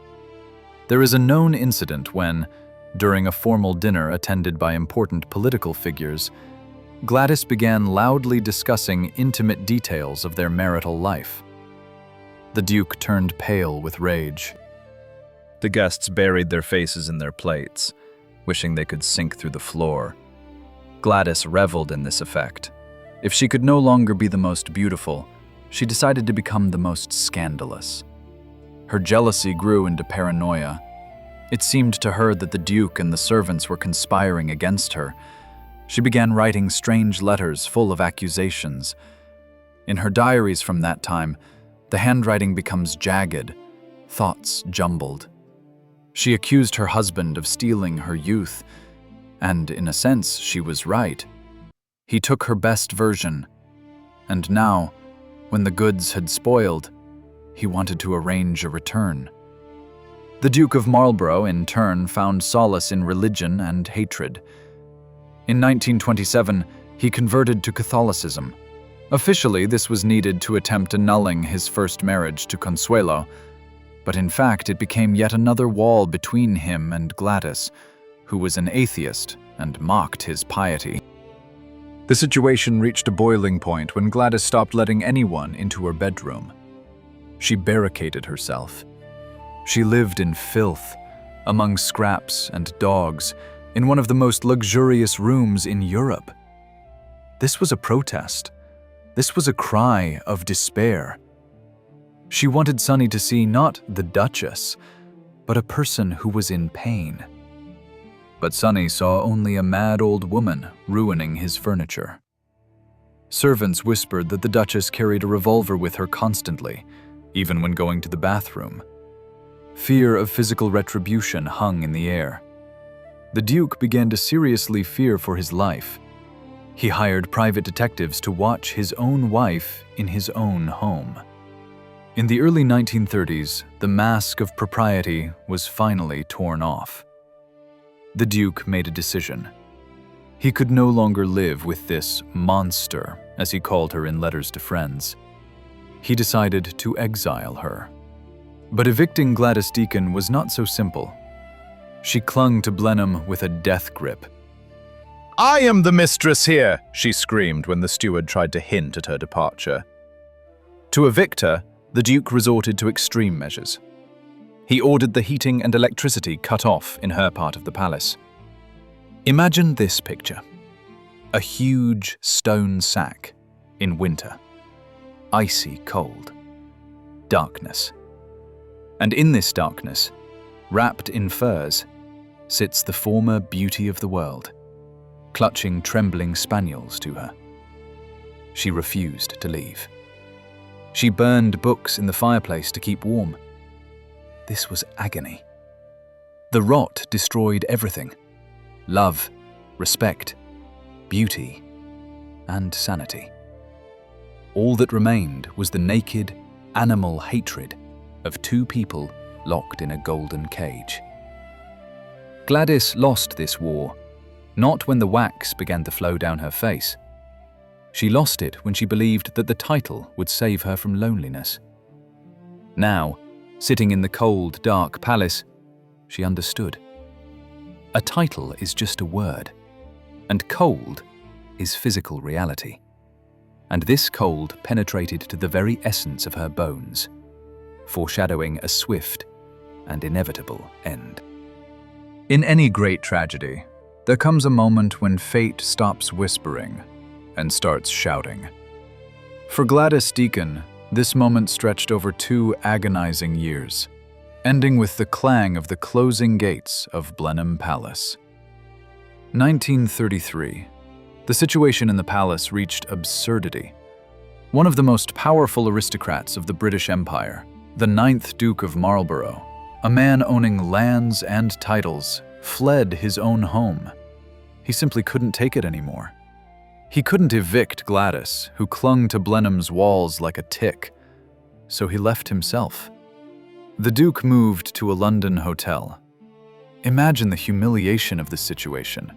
There is a known incident when, during a formal dinner attended by important political figures, Gladys began loudly discussing intimate details of their marital life. The Duke turned pale with rage. The guests buried their faces in their plates, wishing they could sink through the floor. Gladys reveled in this effect. If she could no longer be the most beautiful, she decided to become the most scandalous. Her jealousy grew into paranoia. It seemed to her that the Duke and the servants were conspiring against her. She began writing strange letters full of accusations. In her diaries from that time, the handwriting becomes jagged, thoughts jumbled. She accused her husband of stealing her youth, and in a sense, she was right. He took her best version, and now, when the goods had spoiled, he wanted to arrange a return. The Duke of Marlborough, in turn, found solace in religion and hatred. In 1927, he converted to Catholicism. Officially, this was needed to attempt annulling his first marriage to Consuelo, but in fact it became yet another wall between him and Gladys, who was an atheist and mocked his piety. The situation reached a boiling point when Gladys stopped letting anyone into her bedroom. She barricaded herself. She lived in filth, among scraps and dogs, in one of the most luxurious rooms in Europe. This was a protest. This was a cry of despair. She wanted Sonny to see not the Duchess, but a person who was in pain. But Sonny saw only a mad old woman ruining his furniture. Servants whispered that the Duchess carried a revolver with her constantly, even when going to the bathroom. Fear of physical retribution hung in the air. The Duke began to seriously fear for his life. He hired private detectives to watch his own wife in his own home. In the early 1930s, the mask of propriety was finally torn off. The Duke made a decision. He could no longer live with this monster, as he called her in letters to friends. He decided to exile her. But evicting Gladys Deacon was not so simple. She clung to Blenheim with a death grip. "I am the mistress here," she screamed when the steward tried to hint at her departure. To evict her, the Duke resorted to extreme measures. He ordered the heating and electricity cut off in her part of the palace. Imagine this picture: a huge stone sack in winter, icy cold, darkness. And in this darkness, wrapped in furs, sits the former beauty of the world, clutching trembling spaniels to her. She refused to leave. She burned books in the fireplace to keep warm. This was agony. The rot destroyed everything: love, respect, beauty, and sanity. All that remained was the naked, animal hatred of two people locked in a golden cage. Gladys lost this war, not when the wax began to flow down her face. She lost it when she believed that the title would save her from loneliness. Now, sitting in the cold, dark palace, she understood. A title is just a word, and cold is physical reality. And this cold penetrated to the very essence of her bones, foreshadowing a swift and inevitable end. In any great tragedy, there comes a moment when fate stops whispering and starts shouting. For Gladys Deacon, this moment stretched over 2 agonizing years, ending with the clang of the closing gates of Blenheim Palace. 1933. The situation in the palace reached absurdity. One of the most powerful aristocrats of the British Empire, the 9th Duke of Marlborough, a man owning lands and titles, fled his own home. He simply couldn't take it anymore. He couldn't evict Gladys, who clung to Blenheim's walls like a tick, so he left himself. The Duke moved to a London hotel. Imagine the humiliation of this situation.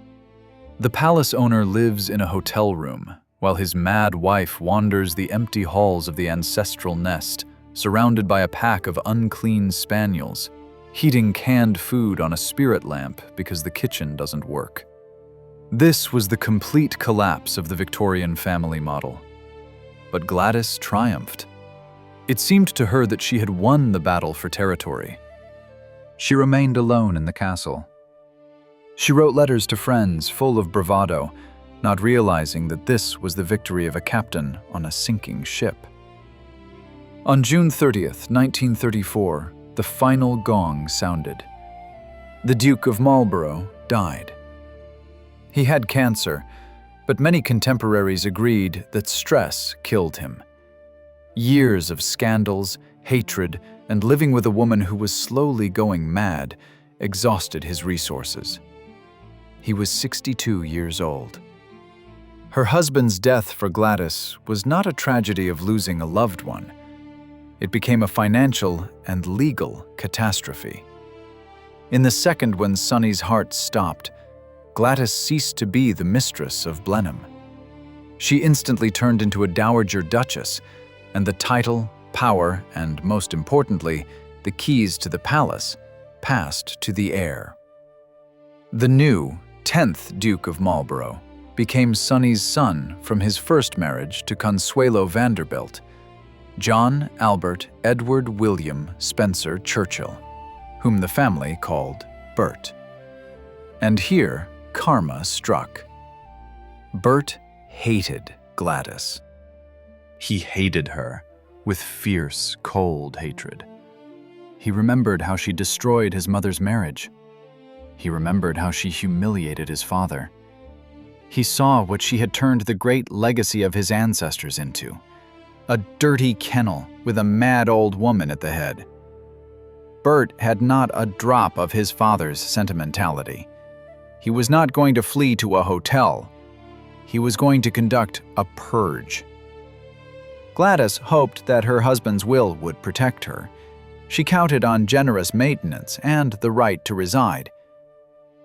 The palace owner lives in a hotel room, while his mad wife wanders the empty halls of the ancestral nest, surrounded by a pack of unclean spaniels, heating canned food on a spirit lamp because the kitchen doesn't work. This was the complete collapse of the Victorian family model. But Gladys triumphed. It seemed to her that she had won the battle for territory. She remained alone in the castle. She wrote letters to friends full of bravado, not realizing that this was the victory of a captain on a sinking ship. On June 30th, 1934, the final gong sounded. The Duke of Marlborough died. He had cancer, but many contemporaries agreed that stress killed him. Years of scandals, hatred, and living with a woman who was slowly going mad exhausted his resources. He was 62 years old. Her husband's death for Gladys was not a tragedy of losing a loved one. It became a financial and legal catastrophe. In the second when Sonny's heart stopped, Gladys ceased to be the mistress of Blenheim. She instantly turned into a dowager duchess, and the title, power, and most importantly, the keys to the palace passed to the heir. The new 10th Duke of Marlborough became Sonny's son from his first marriage to Consuelo Vanderbilt, John Albert Edward William Spencer Churchill, whom the family called Bert. And here, karma struck. Bert hated Gladys. He hated her with fierce, cold hatred. He remembered how she destroyed his mother's marriage. He remembered how she humiliated his father. He saw what she had turned the great legacy of his ancestors into: a dirty kennel with a mad old woman at the head. Bert had not a drop of his father's sentimentality. He was not going to flee to a hotel. He was going to conduct a purge. Gladys hoped that her husband's will would protect her. She counted on generous maintenance and the right to reside.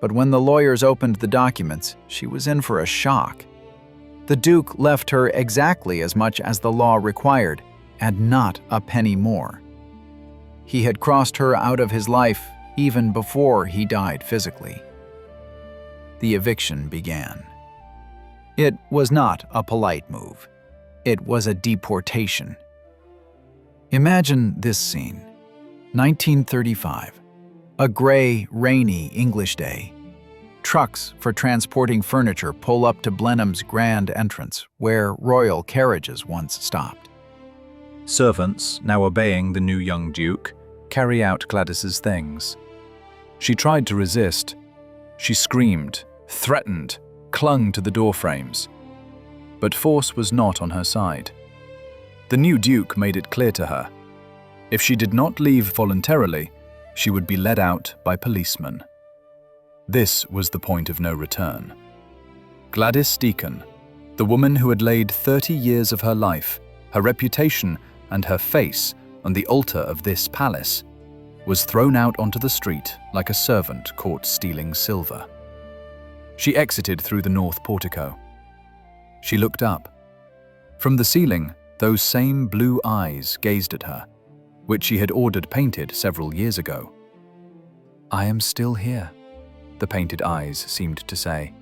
But when the lawyers opened the documents, she was in for a shock. The Duke left her exactly as much as the law required, and not a penny more. He had crossed her out of his life even before he died physically. The eviction began. It was not a polite move. It was a deportation. Imagine this scene. 1935. A gray, rainy English day. Trucks for transporting furniture pull up to Blenheim's grand entrance, where royal carriages once stopped. Servants, now obeying the new young Duke, carry out Gladys's things. She tried to resist. She screamed, threatened, clung to the door frames. But force was not on her side. The new Duke made it clear to her. If she did not leave voluntarily, she would be led out by policemen. This was the point of no return. Gladys Deacon, the woman who had laid 30 years of her life, her reputation, and her face on the altar of this palace, was thrown out onto the street like a servant caught stealing silver. She exited through the north portico. She looked up. From the ceiling, those same blue eyes gazed at her, which she had ordered painted several years ago. "I am still here," the painted eyes seemed to say.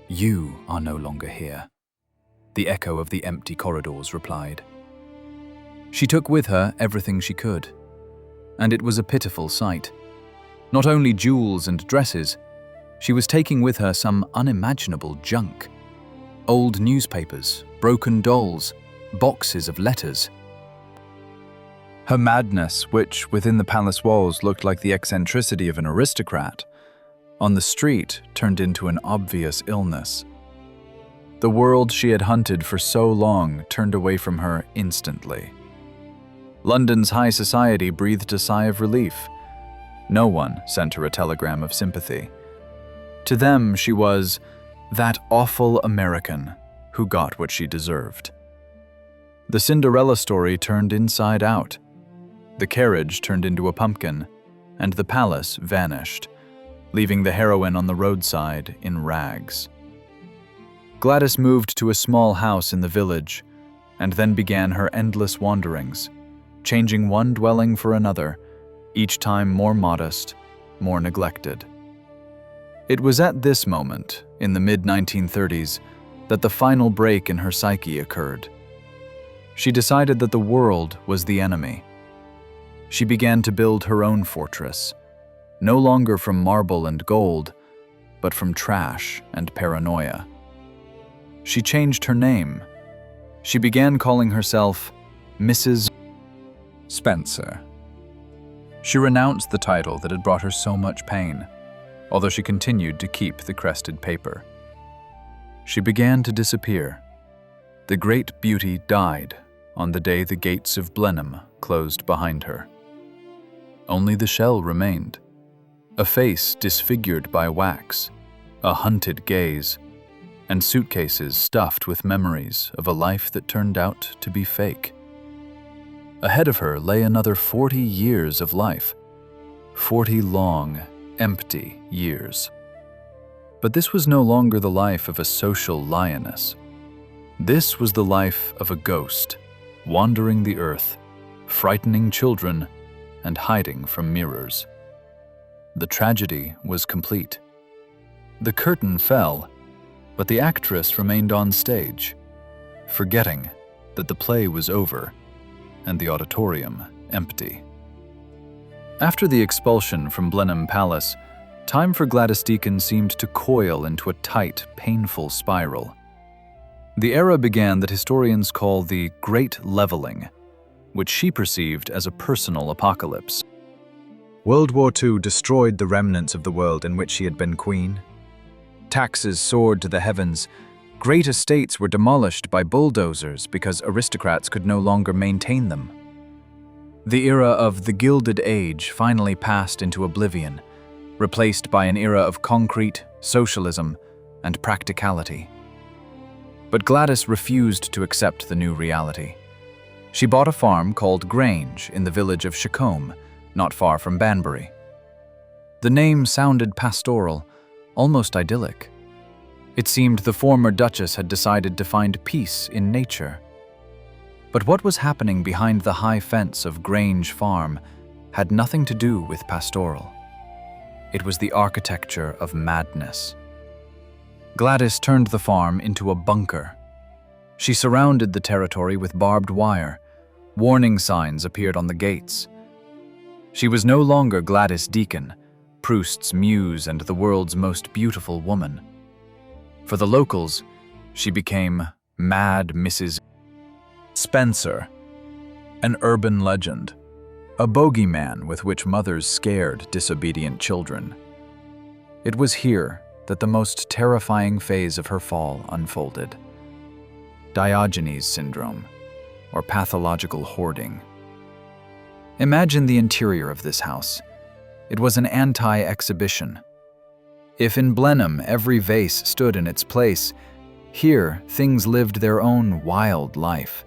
"You are no longer here," the echo of the empty corridors replied. She took with her everything she could, and it was a pitiful sight. Not only jewels and dresses, she was taking with her some unimaginable junk. Old newspapers, broken dolls, boxes of letters. Her madness, which within the palace walls looked like the eccentricity of an aristocrat, on the street turned into an obvious illness. The world she had hunted for so long turned away from her instantly. London's high society breathed a sigh of relief. No one sent her a telegram of sympathy. To them, she was That awful American who got what she deserved. The Cinderella story turned inside out. The carriage turned into a pumpkin, and the palace vanished, leaving the heroine on the roadside in rags. Gladys moved to a small house in the village, and then began her endless wanderings, changing one dwelling for another, each time more modest, more neglected. It was at this moment, in the mid-1930s, that the final break in her psyche occurred. She decided that the world was the enemy. She began to build her own fortress, no longer from marble and gold, but from trash and paranoia. She changed her name. She began calling herself Mrs. Spencer. She renounced the title that had brought her so much pain, although she continued to keep the crested paper. She began to disappear. The great beauty died on the day the gates of Blenheim closed behind her. Only the shell remained, a face disfigured by wax, a hunted gaze, and suitcases stuffed with memories of a life that turned out to be fake. Ahead of her lay another 40 years of life, 40 long, empty years. But this was no longer the life of a social lioness. This was the life of a ghost, wandering the earth, frightening children, and hiding from mirrors. The tragedy was complete. The curtain fell, but the actress remained on stage, forgetting that the play was over and the auditorium empty. After the expulsion from Blenheim Palace, time for Gladys Deacon seemed to coil into a tight, painful spiral. The era began that historians call the Great Leveling, which she perceived as a personal apocalypse. World War II destroyed the remnants of the world in which she had been queen. Taxes soared to the heavens. Great estates were demolished by bulldozers because aristocrats could no longer maintain them. The era of the Gilded Age finally passed into oblivion, replaced by an era of concrete, socialism, and practicality. But Gladys refused to accept the new reality. She bought a farm called Grange in the village of Chacombe, not far from Banbury. The name sounded pastoral, almost idyllic. It seemed the former duchess had decided to find peace in nature. But what was happening behind the high fence of Grange Farm had nothing to do with pastoral. It was the architecture of madness. Gladys turned the farm into a bunker. She surrounded the territory with barbed wire. Warning signs appeared on the gates. She was no longer Gladys Deacon, Proust's muse and the world's most beautiful woman. For the locals, she became Mad Mrs. Spencer, an urban legend, a bogeyman with which mothers scared disobedient children. It was here that the most terrifying phase of her fall unfolded. Diogenes syndrome, or pathological hoarding. Imagine the interior of this house. It was an anti-exhibition. If in Blenheim every vase stood in its place, here things lived their own wild life.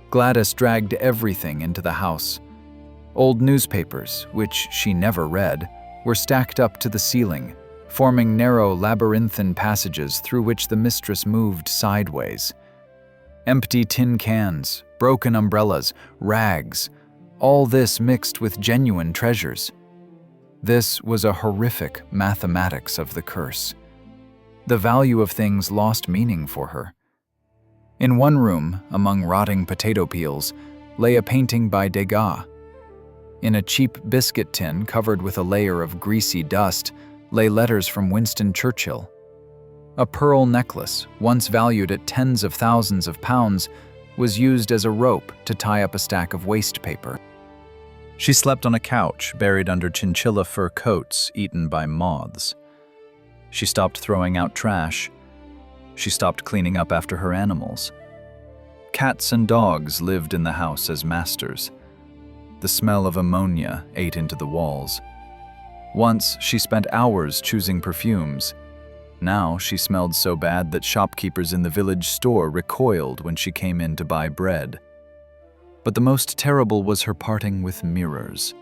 Gladys dragged everything into the house. Old newspapers, which she never read, were stacked up to the ceiling, forming narrow labyrinthine passages through which the mistress moved sideways. Empty tin cans, broken umbrellas, rags, all this mixed with genuine treasures. This was a horrific mathematics of the curse. The value of things lost meaning for her. In one room, among rotting potato peels, lay a painting by Degas. In a cheap biscuit tin covered with a layer of greasy dust lay letters from Winston Churchill. A pearl necklace, once valued at tens of thousands of pounds, was used as a rope to tie up a stack of waste paper. She slept on a couch buried under chinchilla fur coats eaten by moths. She stopped throwing out trash. She stopped cleaning up after her animals. Cats and dogs lived in the house as masters. The smell of ammonia ate into the walls. Once, she spent hours choosing perfumes. Now she smelled so bad that shopkeepers in the village store recoiled when she came in to buy bread. But the most terrible was her parting with mirrors.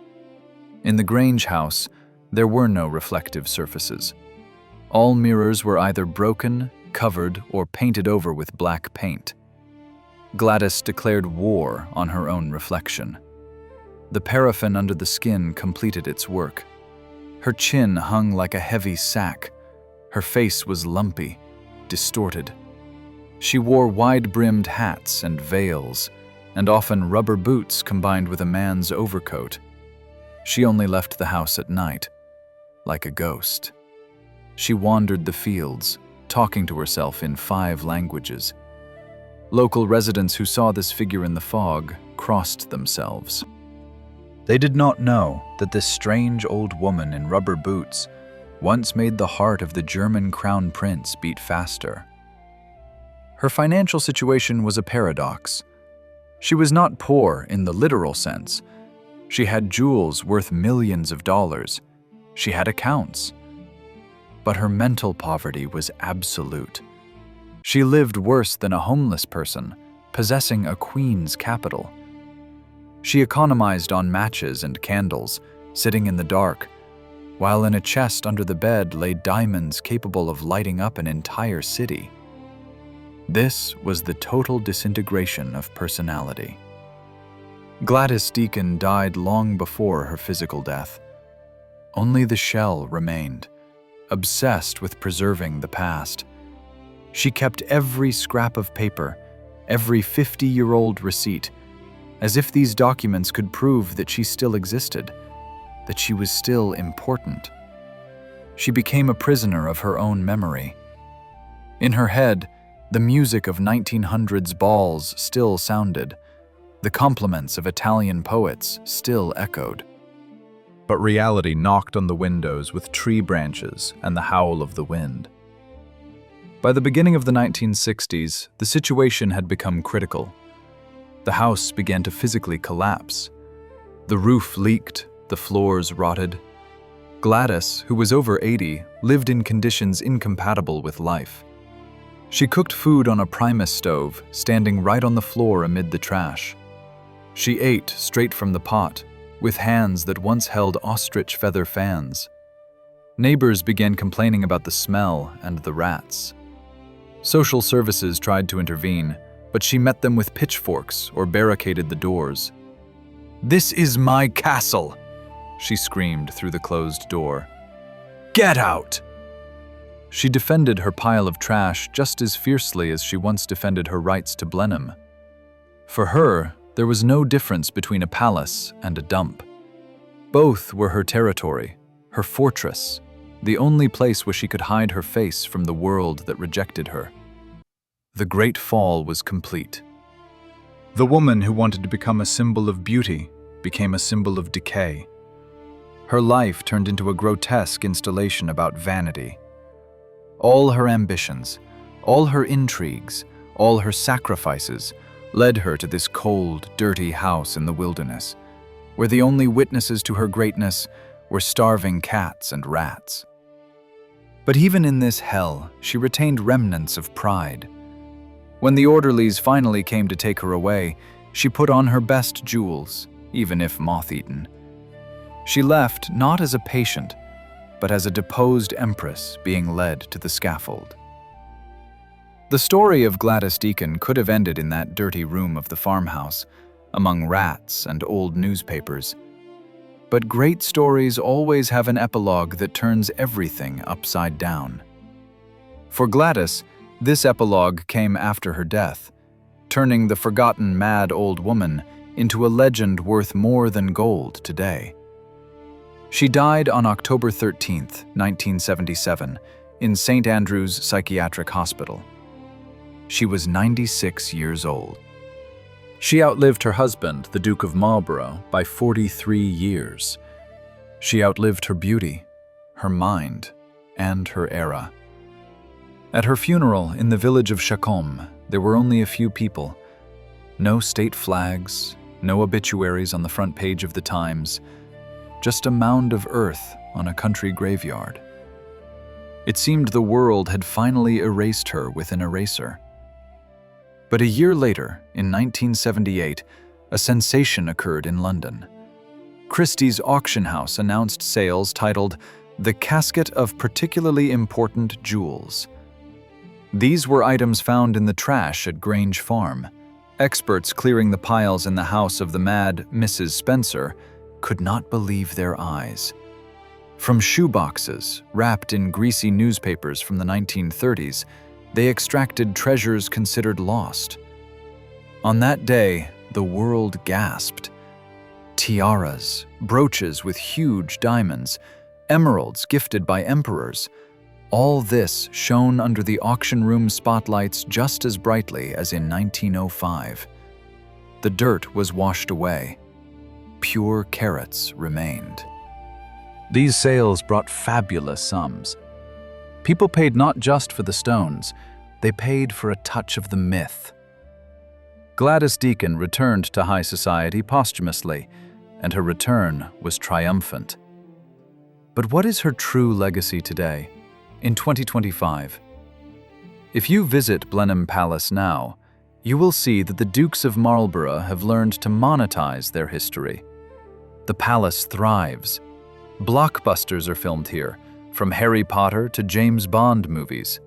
In the Grange house, there were no reflective surfaces. All mirrors were either broken, covered, or painted over with black paint. Gladys declared war on her own reflection. The paraffin under the skin completed its work. Her chin hung like a heavy sack. Her face was lumpy, distorted. She wore wide-brimmed hats and veils, and often rubber boots combined with a man's overcoat. She only left the house at night, like a ghost. She wandered the fields, talking to herself in 5 languages. Local residents who saw this figure in the fog crossed themselves. They did not know that this strange old woman in rubber boots once made the heart of the German crown prince beat faster. Her financial situation was a paradox. She was not poor in the literal sense. She had jewels worth millions of dollars. She had accounts. But her mental poverty was absolute. She lived worse than a homeless person, possessing a queen's capital. She economized on matches and candles, sitting in the dark, while in a chest under the bed lay diamonds capable of lighting up an entire city. This was the total disintegration of personality. Gladys Deacon died long before her physical death. Only the shell remained, obsessed with preserving the past. She kept every scrap of paper, every 50-year-old receipt, as if these documents could prove that she still existed, that she was still important. She became a prisoner of her own memory. In her head, the music of 1900s balls still sounded. The compliments of Italian poets still echoed. But reality knocked on the windows with tree branches and the howl of the wind. By the beginning of the 1960s, the situation had become critical. The house began to physically collapse. The roof leaked, the floors rotted. Gladys, who was over 80, lived in conditions incompatible with life. She cooked food on a Primus stove, standing right on the floor amid the trash. She ate straight from the pot, with hands that once held ostrich feather fans. Neighbors began complaining about the smell and the rats. Social services tried to intervene, but she met them with pitchforks or barricaded the doors. "This is my castle," she screamed through the closed door. "Get out!" She defended her pile of trash just as fiercely as she once defended her rights to Blenheim. For her, there was no difference between a palace and a dump. Both were her territory, her fortress, the only place where she could hide her face from the world that rejected her. The Great Fall was complete. The woman who wanted to become a symbol of beauty became a symbol of decay. Her life turned into a grotesque installation about vanity. All her ambitions, all her intrigues, all her sacrifices led her to this cold, dirty house in the wilderness, where the only witnesses to her greatness were starving cats and rats. But even in this hell, she retained remnants of pride. When the orderlies finally came to take her away, she put on her best jewels, even if moth-eaten. She left not as a patient, but as a deposed empress being led to the scaffold. The story of Gladys Deacon could have ended in that dirty room of the farmhouse, among rats and old newspapers. But great stories always have an epilogue that turns everything upside down. For Gladys, this epilogue came after her death, turning the forgotten mad old woman into a legend worth more than gold today. She died on October 13, 1977, in St. Andrew's Psychiatric Hospital. She was 96 years old. She outlived her husband, the Duke of Marlborough, by 43 years. She outlived her beauty, her mind, and her era. At her funeral in the village of Chacombe, there were only a few people. No state flags, no obituaries on the front page of the Times, just a mound of earth on a country graveyard. It seemed the world had finally erased her with an eraser. But a year later, in 1978, a sensation occurred in London. Christie's auction house announced sales titled "The Casket of Particularly Important Jewels." These were items found in the trash at Grange Farm. Experts clearing the piles in the house of the mad Mrs. Spencer could not believe their eyes. From shoeboxes wrapped in greasy newspapers from the 1930s, they extracted treasures considered lost. On that day, the world gasped. Tiaras, brooches with huge diamonds, emeralds gifted by emperors, all this shone under the auction room spotlights just as brightly as in 1905. The dirt was washed away. Pure carats remained. These sales brought fabulous sums. People paid not just for the stones, they paid for a touch of the myth. Gladys Deacon returned to high society posthumously, and her return was triumphant. But what is her true legacy today, in 2025? If you visit Blenheim Palace now, you will see that the Dukes of Marlborough have learned to monetize their history. The palace thrives. Blockbusters are filmed here, from Harry Potter to James Bond movies.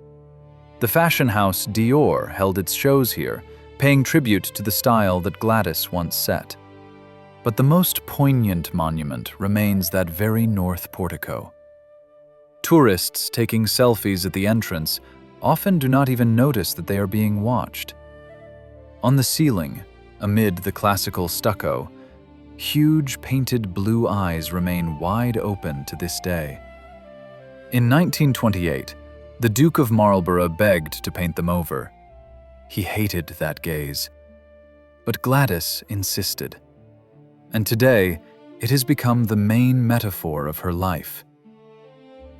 The fashion house Dior held its shows here, paying tribute to the style that Gladys once set. But the most poignant monument remains that very north portico. Tourists taking selfies at the entrance often do not even notice that they are being watched. On the ceiling, amid the classical stucco, huge painted blue eyes remain wide open to this day. In 1928, the Duke of Marlborough begged to paint them over. He hated that gaze. But Gladys insisted. And today, it has become the main metaphor of her life.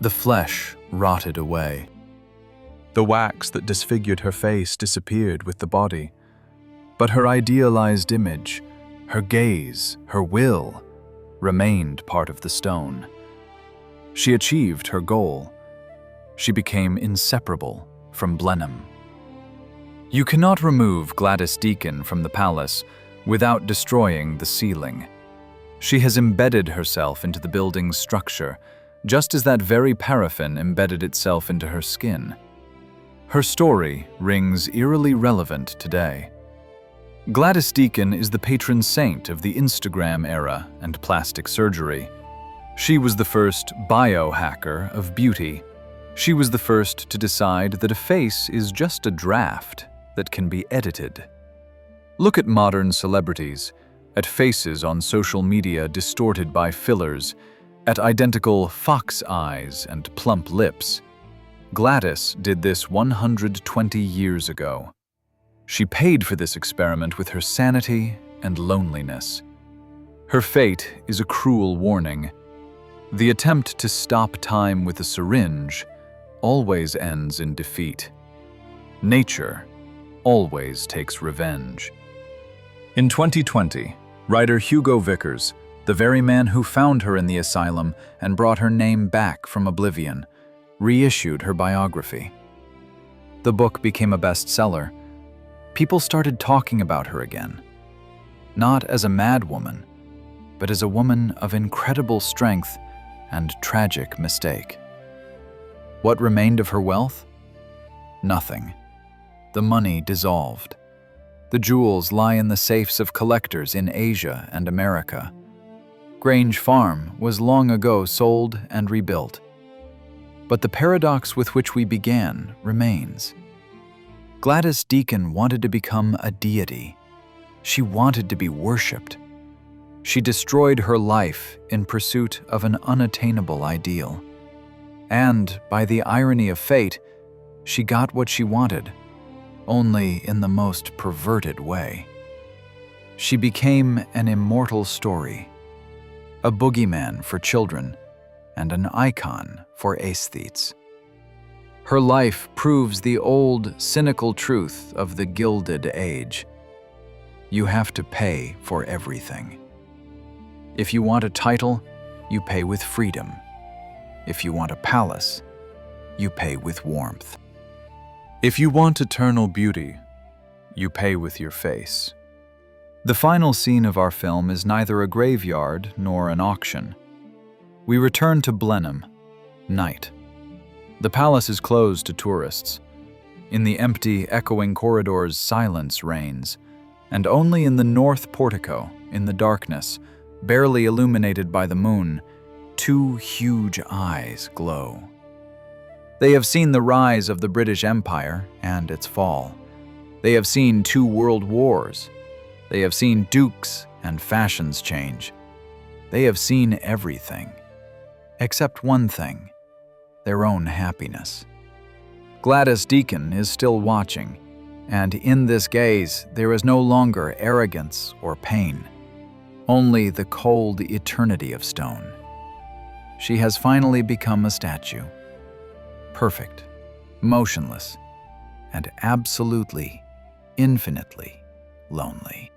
The flesh rotted away. The wax that disfigured her face disappeared with the body. But her idealized image, her gaze, her will, remained part of the stone. She achieved her goal. She became inseparable from Blenheim. You cannot remove Gladys Deacon from the palace without destroying the ceiling. She has embedded herself into the building's structure, just as that very paraffin embedded itself into her skin. Her story rings eerily relevant today. Gladys Deacon is the patron saint of the Instagram era and plastic surgery. She was the first biohacker of beauty. She was the first to decide that a face is just a draft that can be edited. Look at modern celebrities, at faces on social media distorted by fillers, at identical fox eyes and plump lips. Gladys did this 120 years ago. She paid for this experiment with her sanity and loneliness. Her fate is a cruel warning. The attempt to stop time with a syringe always ends in defeat. Nature always takes revenge. In 2020, writer Hugo Vickers, the very man who found her in the asylum and brought her name back from oblivion, reissued her biography. The book became a bestseller. People started talking about her again, not as a mad woman, but as a woman of incredible strength and tragic mistake. What remained of her wealth? Nothing. The money dissolved. The jewels lie in the safes of collectors in Asia and America. Grange Farm was long ago sold and rebuilt. But the paradox with which we began remains. Gladys Deacon wanted to become a deity. She wanted to be worshipped. She destroyed her life in pursuit of an unattainable ideal. And, by the irony of fate, she got what she wanted, only in the most perverted way. She became an immortal story, a boogeyman for children, and an icon for aesthetes. Her life proves the old, cynical truth of the Gilded Age. You have to pay for everything. If you want a title, you pay with freedom. If you want a palace, you pay with warmth. If you want eternal beauty, you pay with your face. The final scene of our film is neither a graveyard nor an auction. We return to Blenheim, night. The palace is closed to tourists. In the empty, echoing corridors, silence reigns, and only in the north portico, in the darkness, barely illuminated by the moon, two huge eyes glow. They have seen the rise of the British Empire and its fall. They have seen 2 world wars. They have seen dukes and fashions change. They have seen everything, except one thing, their own happiness. Gladys Deacon is still watching, and in this gaze there is no longer arrogance or pain, only the cold eternity of stone. She has finally become a statue, perfect, motionless, and absolutely, infinitely lonely.